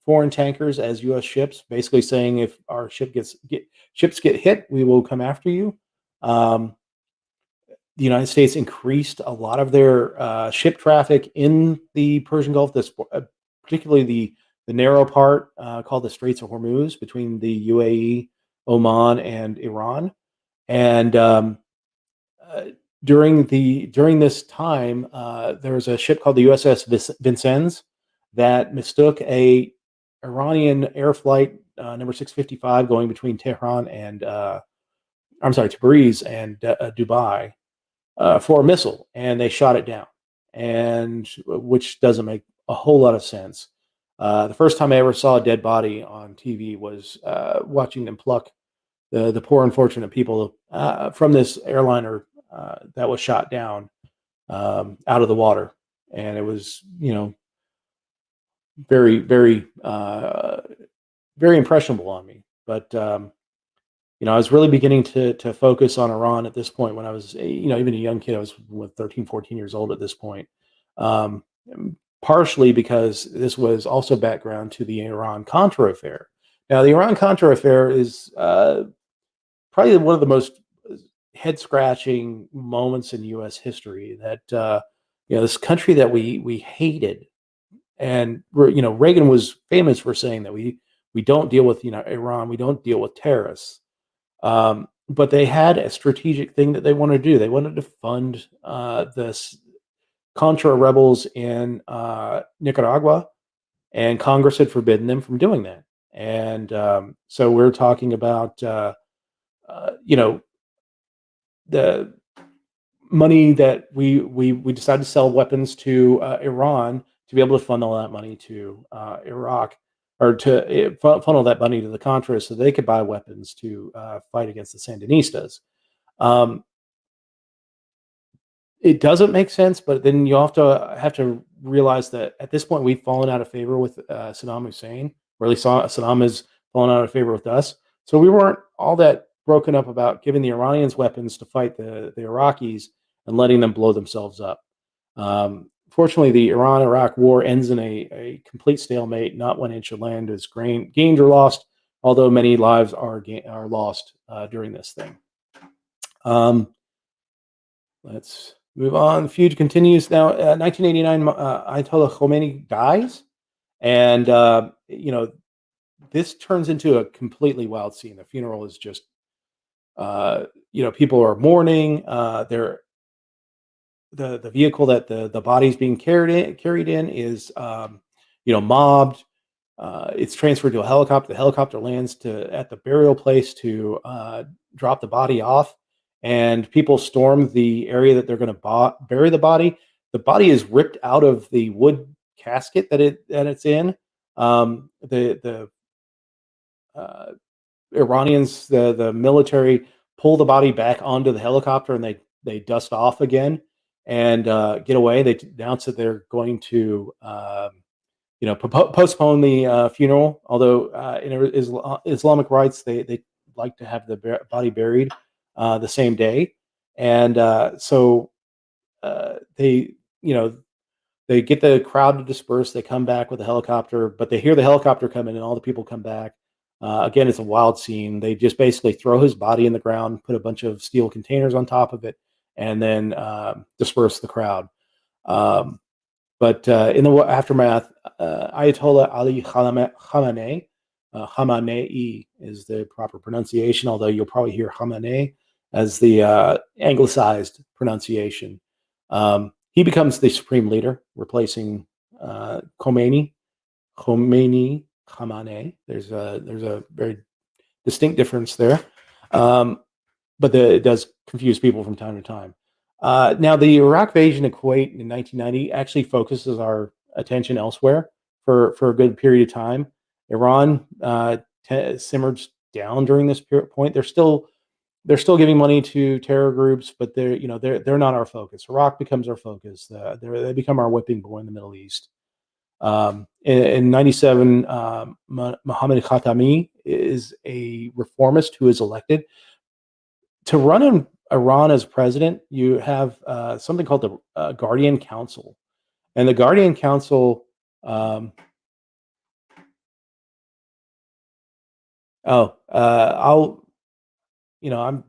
foreign tankers as U.S. ships, basically saying if our ships get hit, we will come after you. Um, the United States increased a lot of their ship traffic in the Persian Gulf, particularly the narrow part called the Straits of Hormuz between the UAE, Oman, and Iran. And uh, during this time, there was a ship called the USS Vincennes that mistook a Iranian air flight number 655 going between Tehran and Tabriz and Dubai for a missile, and they shot it down, and which doesn't make a whole lot of sense. The first time I ever saw a dead body on TV was watching them pluck the poor unfortunate people from this airliner that was shot down out of the water, and it was very very impressionable on me. But I was really beginning to focus on Iran at this point when I was, even a young kid. I was 13, 14 years old at this point. Um, Partially because this was also background to the Iran-Contra affair. Now, the Iran-Contra affair is probably one of the most head-scratching moments in U.S. history. That this country that we hated, and Reagan was famous for saying that we don't deal with Iran, we don't deal with terrorists. But they had a strategic thing that they wanted to do. They wanted to fund this Contra rebels in Nicaragua, and Congress had forbidden them from doing that. And so we're talking about, the money that we decided to sell weapons to Iran to be able to funnel that money to Iraq, or to funnel that money to the Contras so they could buy weapons to fight against the Sandinistas. Um, it doesn't make sense, but then you have to realize that at this point we've fallen out of favor with Saddam Hussein, or at least Saddam has fallen out of favor with us. So we weren't all that broken up about giving the Iranians weapons to fight the Iraqis and letting them blow themselves up. Fortunately, the Iran-Iraq war ends in a complete stalemate. Not one inch of land is gained or lost, although many lives are lost during this thing. Let's move on. Feud continues now. 1989, Ayatollah Khomeini dies, and this turns into a completely wild scene. The funeral is just, people are mourning. The vehicle that the body's being carried in is mobbed. It's transferred to a helicopter. The helicopter lands at the burial place to drop the body off, and people storm the area that they're going to bury the body. The body is ripped out of the wood casket that it's in. The Iranians, the military, pull the body back onto the helicopter, and they dust off again and get away. They announce that they're going to postpone the funeral. Although in Islamic rites, they like to have the body buried the same day, and so they they get the crowd to disperse. They come back with a helicopter, but they hear the helicopter come in, and all the people come back. Again, it's a wild scene. They just basically throw his body in the ground, put a bunch of steel containers on top of it, and then disperse the crowd. But in the aftermath, Ayatollah Ali Khamenei, Khamenei is the proper pronunciation, although you'll probably hear Khamenei as the anglicized pronunciation. He becomes the supreme leader, replacing Khomeini. Khamenei. There's a very distinct difference there, but it does confuse people from time to time. Now, the Iraq invasion of Kuwait in 1990 actually focuses our attention elsewhere for a good period of time. Iran simmered down during this point. They're still giving money to terror groups, but they're not our focus. Iraq becomes our focus. They become our whipping boy in the Middle East. In 97, Mohammed Khatami is a reformist who is elected. To run in Iran as president, you have something called the Guardian Council. And the Guardian Council, um, I'll, I'm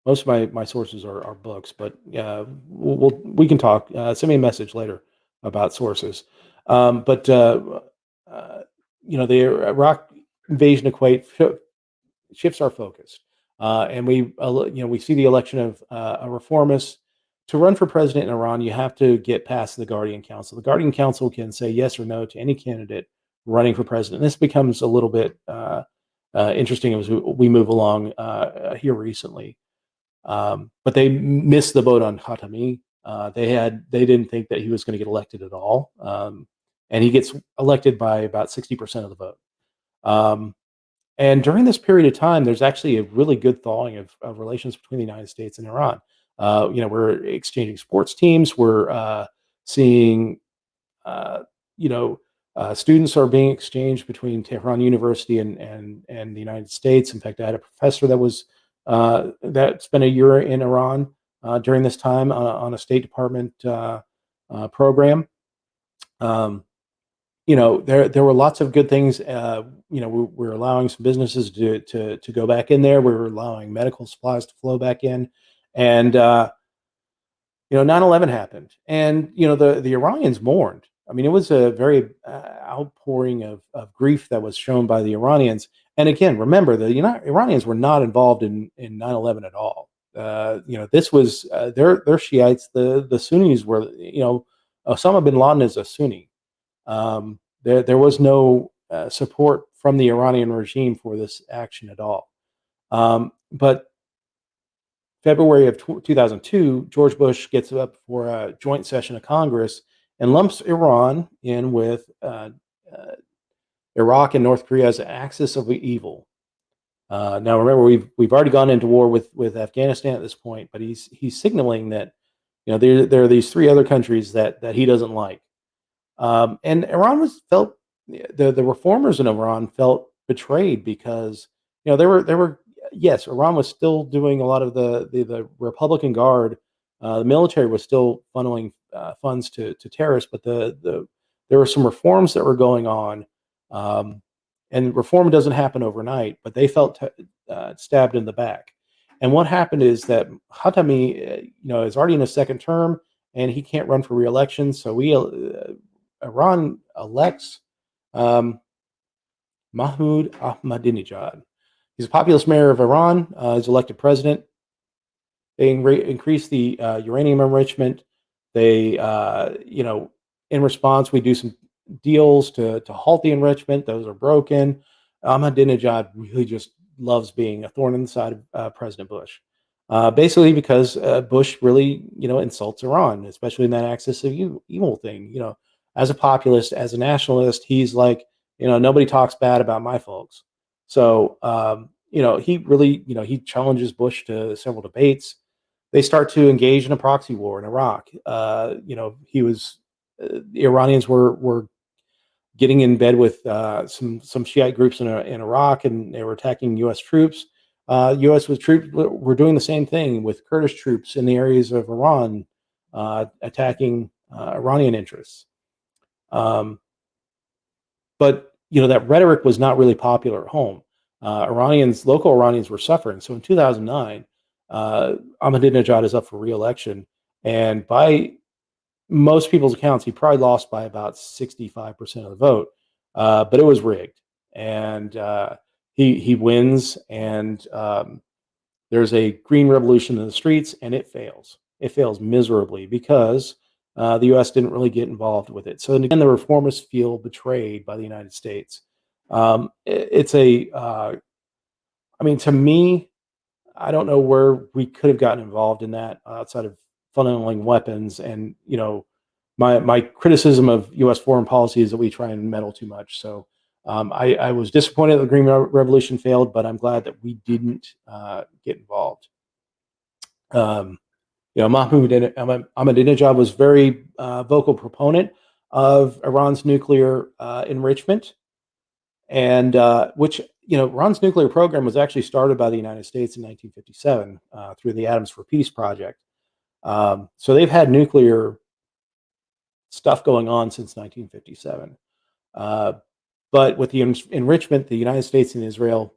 most of my sources are books, but we can talk. Send me a message later about sources. But uh, the Iraq invasion of Kuwait shifts our focus, and we see the election of a reformist to run for president in Iran. You have to get past the Guardian Council. The Guardian Council can say yes or no to any candidate running for president. This becomes a little bit interesting as we move along here recently. But they missed the boat on Khatami. They didn't think that he was going to get elected at all, and he gets elected by about 60% of the vote. Um, and during this period of time, there's actually a really good thawing of relations between the United States and Iran. We're exchanging sports teams. We're seeing uh, you know, students are being exchanged between Tehran University and the United States. In fact, I had a professor that spent a year in Iran during this time on a State Department program. Um, there were lots of good things. We're allowing some businesses to go back in there. We're allowing medical supplies to flow back in, and 9/11 happened, and the Iranians mourned. I mean, it was a very outpouring of grief that was shown by the Iranians. And again, remember, the Iranians were not involved in 9/11 at all. This was they're Shiites. The Sunnis were, Osama bin Laden is a Sunni. There was no support from the Iranian regime for this action at all. But February of 2002, George Bush gets up for a joint session of Congress and lumps Iran in with uh, Iraq and North Korea as an axis of evil. Now, remember, we've already gone into war with Afghanistan at this point, but he's signaling that there are these three other countries that he doesn't like. And Iran felt the reformers in Iran felt betrayed because they were yes, Iran was still doing a lot of the Republican Guard. The military was still funneling funds to terrorists, but there were some reforms that were going on, um, and reform doesn't happen overnight. But they felt stabbed in the back. And what happened is that Khatami, is already in his second term, and he can't run for reelection. So Iran elects um, Mahmoud Ahmadinejad. He's a populist mayor of Iran. He's elected president. They increase the uranium enrichment. They, in response, we do some deals to halt the enrichment. Those are broken. Ahmadinejad really just loves being a thorn in the side of President Bush. Basically, because Bush really, insults Iran, especially in that axis of evil thing. As a populist, as a nationalist, he's like, nobody talks bad about my folks. So, he really, he challenges Bush to several debates. They start to engage in a proxy war in Iraq. The Iranians were getting in bed with some Shiite groups in Iraq, and they were attacking U.S. troops. U.S. with troops were doing the same thing with Kurdish troops in the areas of Iran, attacking Iranian interests. Um, but that rhetoric was not really popular at home. Local Iranians were suffering. So in 2009, Ahmadinejad is up for re-election, and by most people's accounts, he probably lost by about 65% of the vote, but it was rigged, and he wins, and there's a green revolution in the streets, and it fails. It fails miserably because the U.S. didn't really get involved with it. So again, the reformists feel betrayed by the United States. It's I mean, to me, I don't know where we could have gotten involved in that outside of funneling weapons. And my criticism of U.S. foreign policy is that we try and meddle too much. So I was disappointed that the Green Revolution failed, but I'm glad that we didn't get involved. Mahmoud Ahmadinejad was very vocal proponent of Iran's nuclear enrichment, and which Iran's nuclear program was actually started by the United States in 1957 through the Atoms for Peace project. So they've had nuclear stuff going on since 1957. Uh, but with the enrichment, the United States and Israel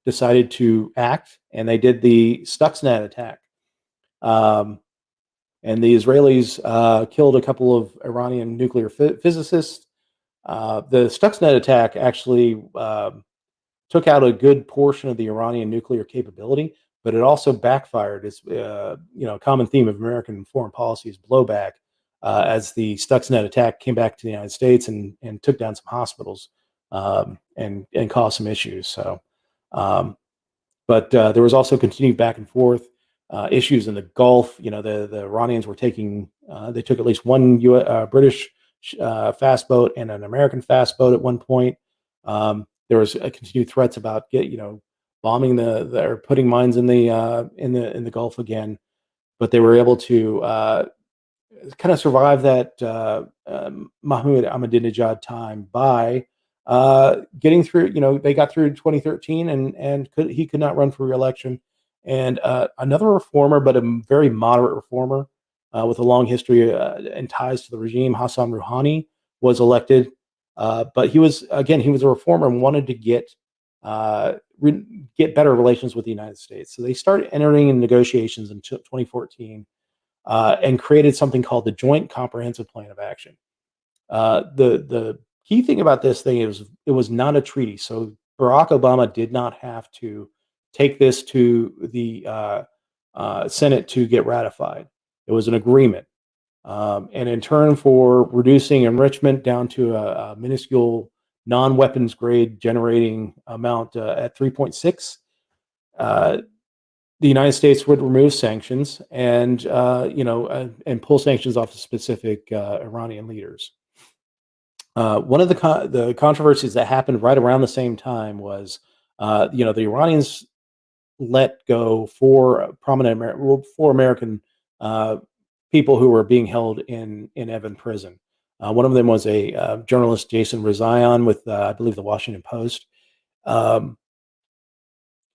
decided to act, and they did the Stuxnet attack. Um, and the Israelis killed a couple of Iranian nuclear physicists. The Stuxnet attack actually took out a good portion of the Iranian nuclear capability, but it also backfired. As a common theme of American foreign policy is blowback, as the Stuxnet attack came back to the United States and took down some hospitals and caused some issues. So, but there was also continued back and forth issues in the Gulf. The Iranians were taking they took at least one British fast boat and an American fast boat at one point. There was continued threats about bombing or putting mines in the Gulf again, but they were able to kind of survive that Mahmoud Ahmadinejad time by getting through. They got through 2013, and he could not run for re-election. And another reformer, but a very moderate reformer with a long history and ties to the regime, Hassan Rouhani, was elected. But he was a reformer and wanted to get better relations with the United States. So they started entering in negotiations in 2014 and created something called the Joint Comprehensive Plan of Action. The key thing about this thing is it was not a treaty. So Barack Obama did not have to take this to the Senate to get ratified. It was an agreement. And in turn for reducing enrichment down to a minuscule non-weapons grade generating amount at 3.6, the United States would remove sanctions and pull sanctions off of specific Iranian leaders. One of the controversies that happened right around the same time was, the Iranians let go four American people who were being held in Evin prison. One of them was a journalist, Jason Rezaian, with I believe the Washington Post. And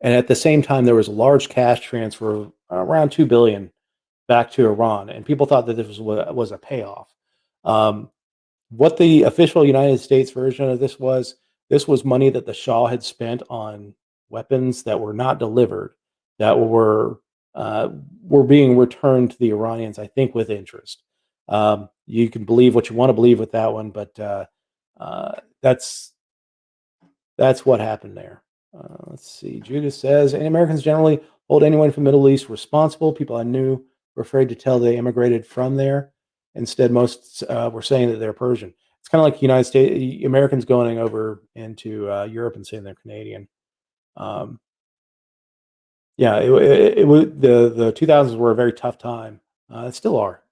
at the same time, there was a large cash transfer of around $2 billion back to Iran, and people thought that this was a payoff. What the official United States version of this was money that the Shah had spent on weapons that were not delivered, that were being returned to the Iranians, I think, with interest. You can believe what you want to believe with that one, but that's what happened there. Let's see. Judith says, and Americans generally hold anyone from the Middle East responsible. People I knew were afraid to tell they immigrated from there. Instead, most were saying that they're Persian. It's kind of like United States Americans going over into Europe and saying they're Canadian. Yeah, the 2000s were a very tough time. It still are.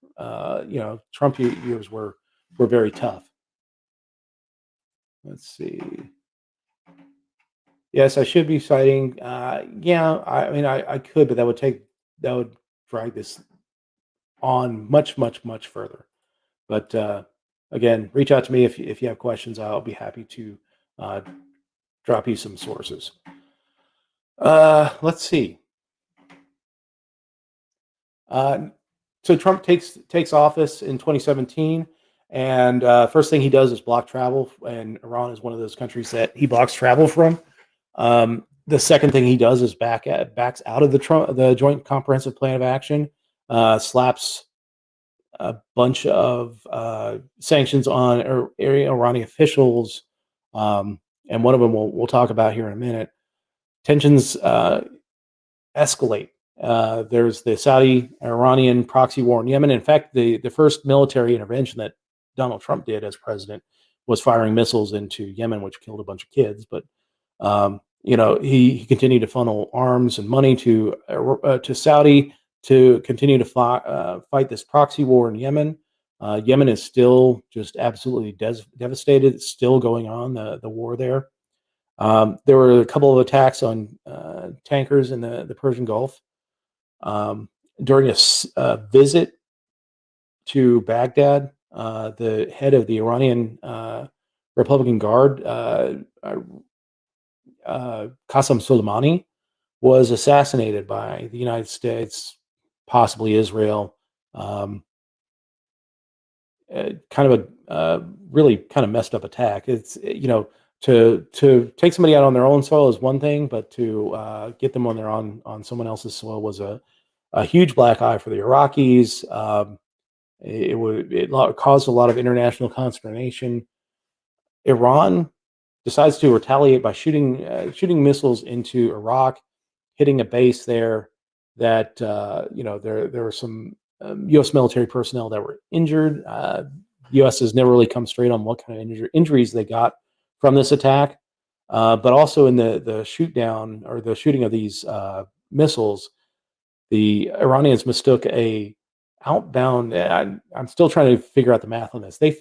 Trump years were very tough. Let's see. Yes, I should be citing. Yeah, I mean, I could, but that would drag this on much, much, much further. But again, reach out to me if you have questions. I'll be happy to drop you some sources. Let's see. So Trump takes office in 2017, and first thing he does is block travel, and Iran is one of those countries that he blocks travel from. The second thing he does is backs out of the Joint Comprehensive Plan of Action, slaps a bunch of sanctions on Iranian officials, and one of them we'll talk about here in a minute. Tensions escalate. There's the Saudi-Iranian proxy war in Yemen. In fact, the first military intervention that Donald Trump did as president was firing missiles into Yemen, which killed a bunch of kids. But he continued to funnel arms and money to Saudi to continue to fight this proxy war in Yemen. Yemen is still just absolutely devastated. It's still going on, the war there. There were a couple of attacks on tankers in the Persian Gulf. During a visit to Baghdad, the head of the Iranian Republican Guard, Qasem Soleimani, was assassinated by the United States, possibly Israel. Um, Kind of a really kind of messed up attack. It's to take somebody out on their own soil is one thing, but to get them on someone else's soil was a huge black eye for the Iraqis. It caused a lot of international consternation. Iran decides to retaliate by shooting missiles into Iraq, hitting a base there. That there were some U.S. military personnel that were injured. U.S. has never really come straight on what kind of injuries they got from this attack, but also in the shoot down or the shooting of these missiles, the Iranians mistook a outbound. I'm still trying to figure out the math on this. They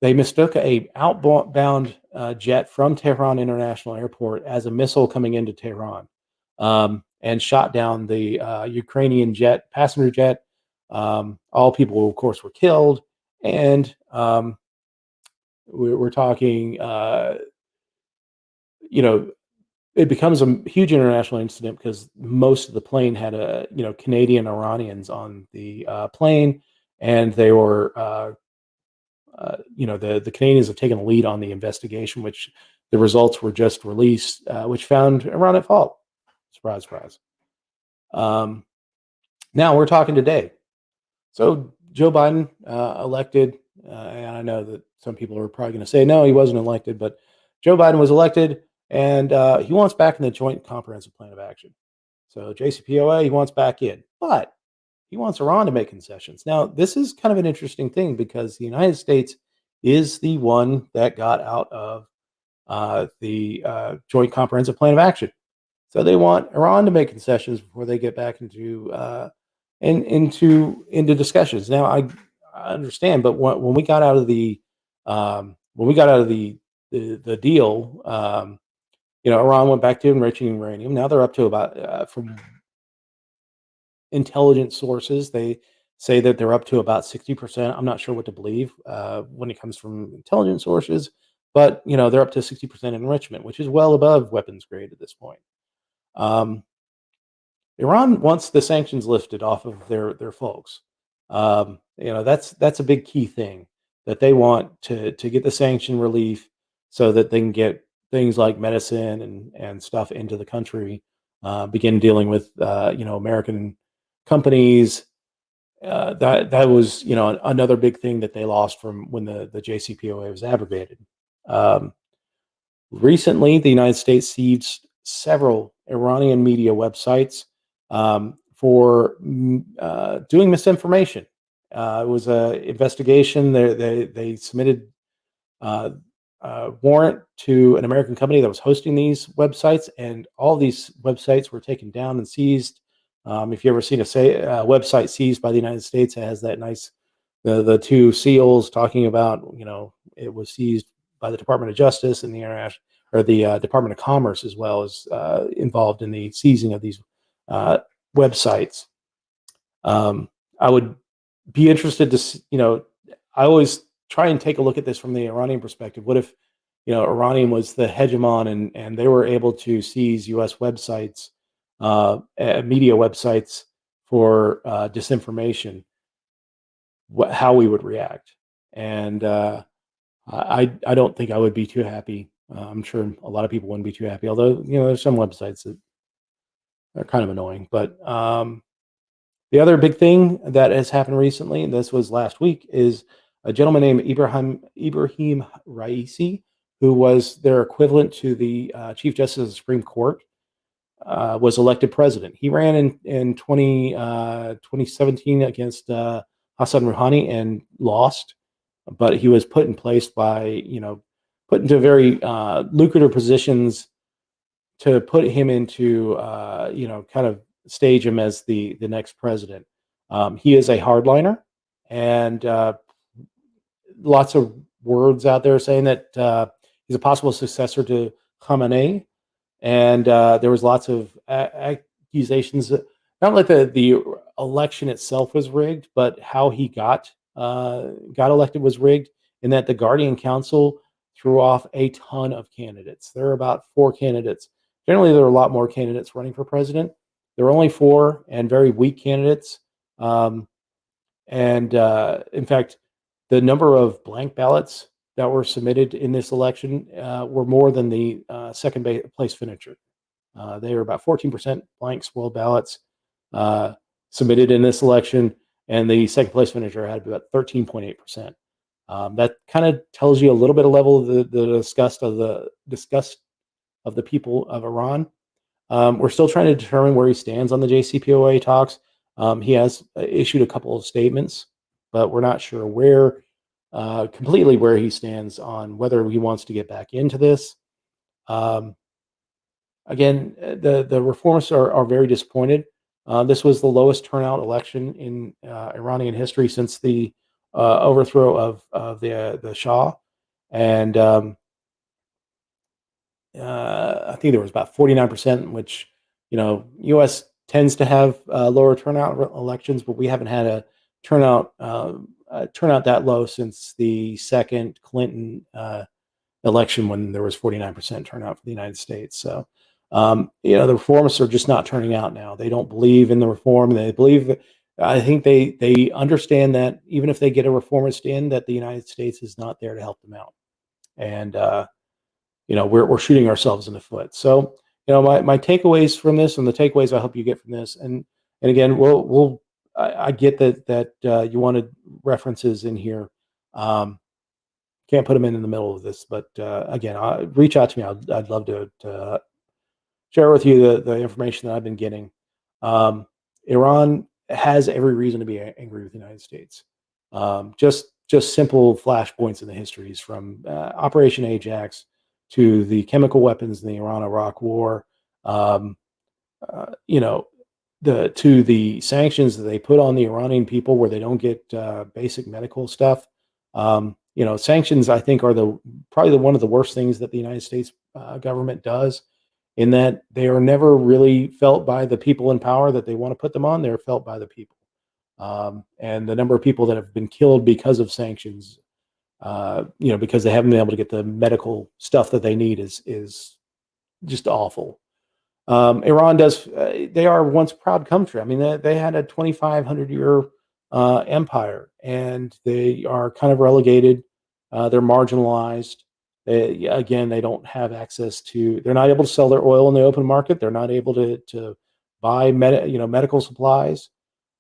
mistook a outbound jet from Tehran International Airport as a missile coming into Tehran, and shot down the Ukrainian passenger jet. All people, of course, were killed, and we're talking, it becomes a huge international incident because most of the plane had Canadian Iranians on the plane, and they were the Canadians have taken the lead on the investigation, which the results were just released, which found Iran at fault. Surprise, surprise. Now we're talking today. So Joe Biden elected, and I know that some people are probably going to say, no, he wasn't elected, but Joe Biden was elected, and he wants back in the Joint Comprehensive Plan of Action. So JCPOA, he wants back in, but he wants Iran to make concessions. Now, this is kind of an interesting thing because the United States is the one that got out of the Joint Comprehensive Plan of Action. So they want Iran to make concessions before they get back into discussions. Now, I understand, but when we got out of the deal, Iran went back to enriching uranium. Now they're up to about from intelligence sources, they say that they're up to about 60%. I'm not sure what to believe when it comes from intelligence sources, but they're up to 60% enrichment, which is well above weapons grade at this point. Iran wants the sanctions lifted off of their folks. That's a big key thing that they want to get the sanction relief so that they can get things like medicine and stuff into the country, begin dealing with American companies. That was another big thing that they lost from when the JCPOA was abrogated. Recently, the United States seized several Iranian media websites for doing misinformation. It was an investigation. They submitted a warrant to an American company that was hosting these websites, and all these websites were taken down and seized. If you ever seen a website seized by the United States, it has that nice the two seals talking about it was seized by the Department of Justice and the Department of Commerce as well as involved in the seizing of these websites. I would be interested to I always try and take a look at this from the Iranian perspective. What if Iranian was the hegemon and they were able to seize U.S. websites, media websites for disinformation? How we would react? And I don't think I would be too happy. I'm sure a lot of people wouldn't be too happy. Although there's some websites that are kind of annoying. But the other big thing that has happened recently, and this was last week, is a gentleman named Ibrahim Raisi, who was their equivalent to the Chief Justice of the Supreme Court, was elected president. He ran in 2017 against Hassan Rouhani and lost, but he was put in place by, put into very lucrative positions to put him into, kind of stage him as the next president. He is a hardliner, and lots of words out there saying that he's a possible successor to Khamenei. And there was lots of accusations, not like the election itself was rigged, but how he got got elected was rigged, and that the Guardian Council threw off a ton of candidates. There are about 4 candidates. Generally, there are a lot more candidates running for president. There are only 4 and very weak candidates. Um, and in fact, the number of blank ballots that were submitted in this election were more than the second place finisher. They were about 14% blank spoiled ballots uh, submitted in this election, and the second place finisher had about 13.8%. That kind of tells you a little bit of level of the disgust of the people of Iran. We're still trying to determine where he stands on the JCPOA talks. He has issued a couple of statements, but we're not sure completely where he stands on whether he wants to get back into this. Um, Again, the reformists are very disappointed. This was the lowest turnout election in Iranian history since the overthrow of the Shah, and I think there was about 49%, which U.S. tends to have lower turnout elections, but we haven't had a turnout that low since the second Clinton election when there was 49% turnout for the United States. So, the reformists are just not turning out now. They don't believe in the reform. They believe, I think they understand that even if they get a reformist in, that the United States is not there to help them out. And, we're shooting ourselves in the foot. So, my takeaways from this and the takeaways I hope you get from this, and again, I get that you wanted references in here. Um, can't put them in the middle of this, but again, reach out to me. I'd love to share with you the information that I've been getting. Iran has every reason to be angry with the United States. Just simple flashpoints in the histories from Operation Ajax to the chemical weapons in the Iran-Iraq War. Um, you know, to the sanctions that they put on the Iranian people, where they don't get basic medical stuff. Sanctions I think are probably one of the worst things that the United States government does, in that they are never really felt by the people in power that they want to put them on. They're felt by the people, and the number of people that have been killed because of sanctions, because they haven't been able to get the medical stuff that they need, is just awful. Iran does. They are once proud country. I mean, they had a 2,500-year empire, and they are kind of relegated. They're marginalized. Again, they don't have access to. They're not able to sell their oil in the open market. They're not able to buy medical supplies.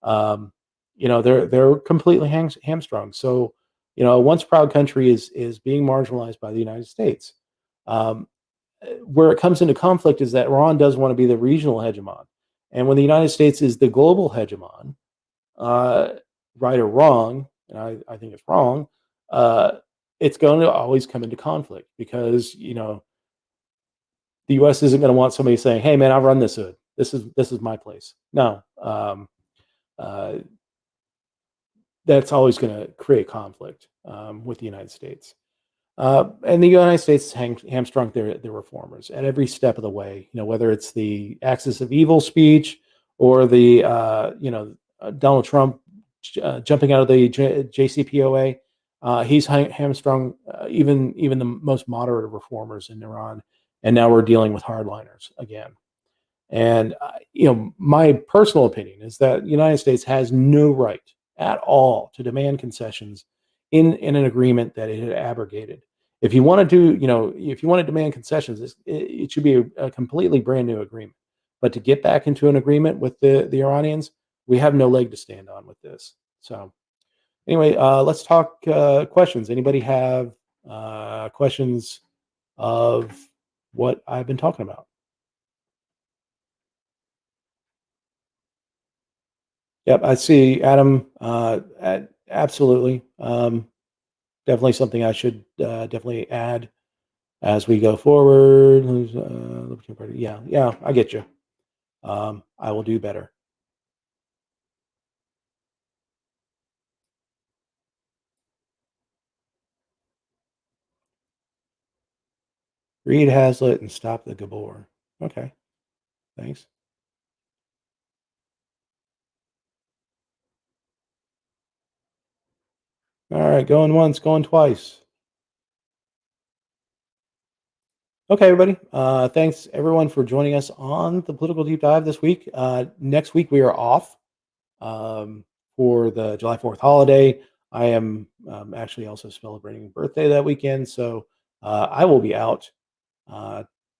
Um, they're completely hamstrung. So, a once proud country is being marginalized by the United States. Um, where it comes into conflict is that Iran does want to be the regional hegemon. And when the United States is the global hegemon, uh, right or wrong, and I think it's wrong, uh, it's going to always come into conflict because, the U.S. isn't going to want somebody saying, "Hey, man, I run this hood. This is my place." No, uh, that's always going to create conflict with the United States. And the United States hamstrung their reformers at every step of the way. Whether it's the axis of evil speech or the Donald Trump jumping out of the JCPOA. He's hamstrung even the most moderate of reformers in Iran, and now we're dealing with hardliners again. And my personal opinion is that the United States has no right at all to demand concessions in an agreement that it had abrogated. If you want to if you want to demand concessions, it should be a completely brand new agreement. But to get back into an agreement with the Iranians, we have no leg to stand on with this. So anyway, let's talk questions. Anybody have questions of what I've been talking about? Yep, I see, Adam. Absolutely, definitely something I should definitely add as we go forward. Libertarian Party. Yeah, yeah, I get you. I will do better. Read Hazlitt and stop the Gabor. Okay, thanks. All right, going once, going twice. Okay, everybody. Thanks everyone for joining us on the Political Deep Dive this week. Next week we are off um, for the July 4th holiday. I am actually also celebrating a birthday that weekend, so I will be out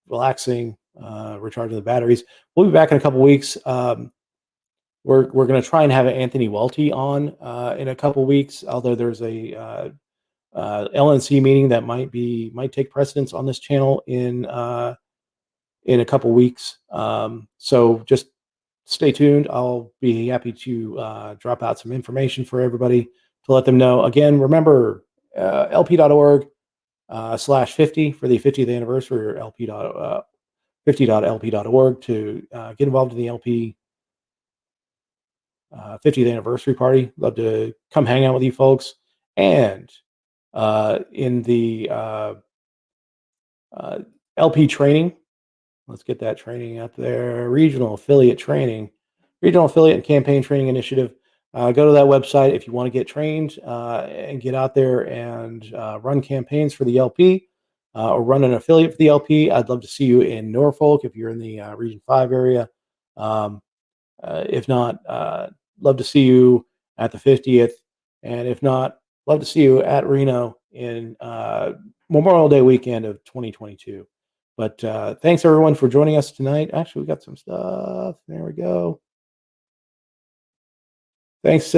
relaxing, recharging the batteries. We'll be back in a couple weeks. We're going to try and have Anthony Welty on in a couple weeks, although there's a LNC meeting that might take precedence on this channel in a couple weeks. So just stay tuned. I'll be happy to drop out some information for everybody to let them know. Again, remember lp.org /50 for the 50th anniversary, or lp.50.lp.org to get involved in the LP 50th anniversary party. Love to come hang out with you folks. And in the LP training, let's get that training out there. Regional affiliate and campaign training initiative. Go to that website if you want to get trained and get out there and run campaigns for the LP or run an affiliate for the LP. I'd love to see you in Norfolk if you're in the Region 5 area. If not, love to see you at the 50th. And if not, love to see you at Reno in Memorial Day weekend of 2022. But thanks everyone for joining us tonight. Actually, we got some stuff. There we go. Thanks,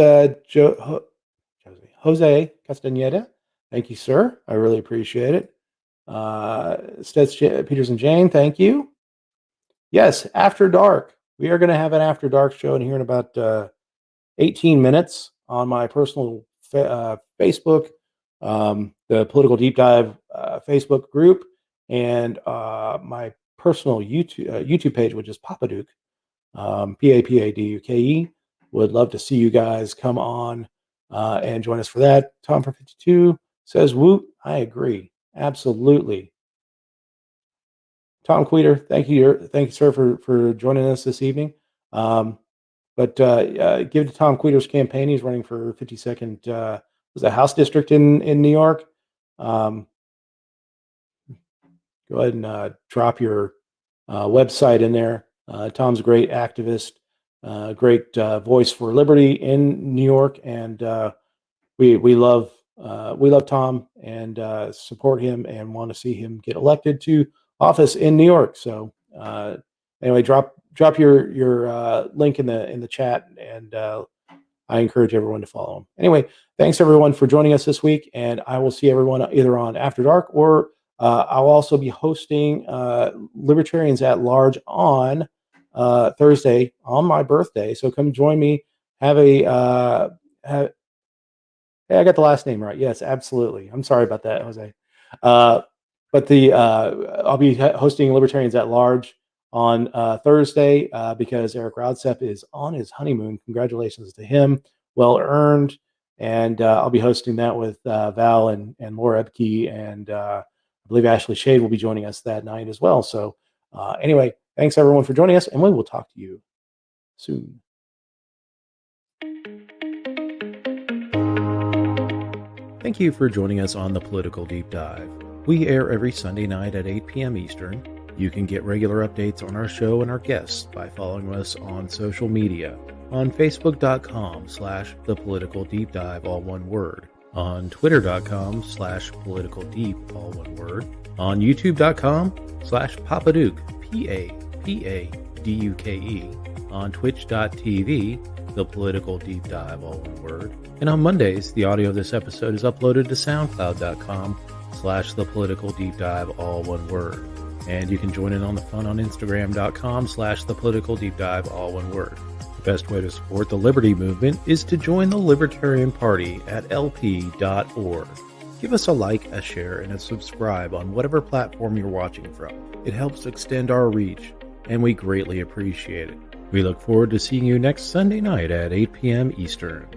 Jose Castaneda. Thank you, sir. I really appreciate it. Peterson Jane, thank you. Yes, After Dark. We are going to have an After Dark show in here in about 18 minutes on my personal Facebook, the Political Deep Dive Facebook group, and my personal YouTube page, which is Papaduke, Papaduke. Would love to see you guys come on and join us for that. Tom for 52 says, "Woot!" I agree, absolutely. Tom Queter, thank you, sir, for joining us this evening. But give it to Tom Queter's campaign. He's running for 52nd. Was a House district in New York. Go ahead and drop your website in there. Tom's a great activist, great voice for liberty in New York, and we love Tom and support him and want to see him get elected to office in New York. So anyway, drop your link in the chat, and I encourage everyone to follow him. Anyway, thanks everyone for joining us this week, and I will see everyone either on After Dark or I'll also be hosting Libertarians at Large on Thursday on my birthday. So come join me. Hey, I got the last name right. Yes, absolutely. I'm sorry about that, Jose. But I'll be hosting Libertarians at Large on Thursday because Eric Raudsep is on his honeymoon. Congratulations to him. Well earned. And I'll be hosting that with Val and Laura Ebke, and I believe Ashley Shade will be joining us that night as well. So anyway, thanks everyone for joining us, and we will talk to you soon. Thank you for joining us on the Political Deep Dive. We air every Sunday night at 8 p.m. Eastern. You can get regular updates on our show and our guests by following us on social media on Facebook.com/ThePoliticalDeepDive, all one word, on Twitter.com/PoliticalDeep, all one word, on YouTube.com/Papaduke, Papaduke, on Twitch.tv, The Political Deep Dive, all one word, and on Mondays, the audio of this episode is uploaded to SoundCloud.com/ThePoliticalDeepDive, all one word. And you can join in on the fun on Instagram.com/ThePoliticalDeepDive, all one word. The best way to support the Liberty Movement is to join the Libertarian Party at lp.org. Give us a like, a share, and a subscribe on whatever platform you're watching from. It helps extend our reach, and we greatly appreciate it. We look forward to seeing you next Sunday night at 8 p.m. Eastern.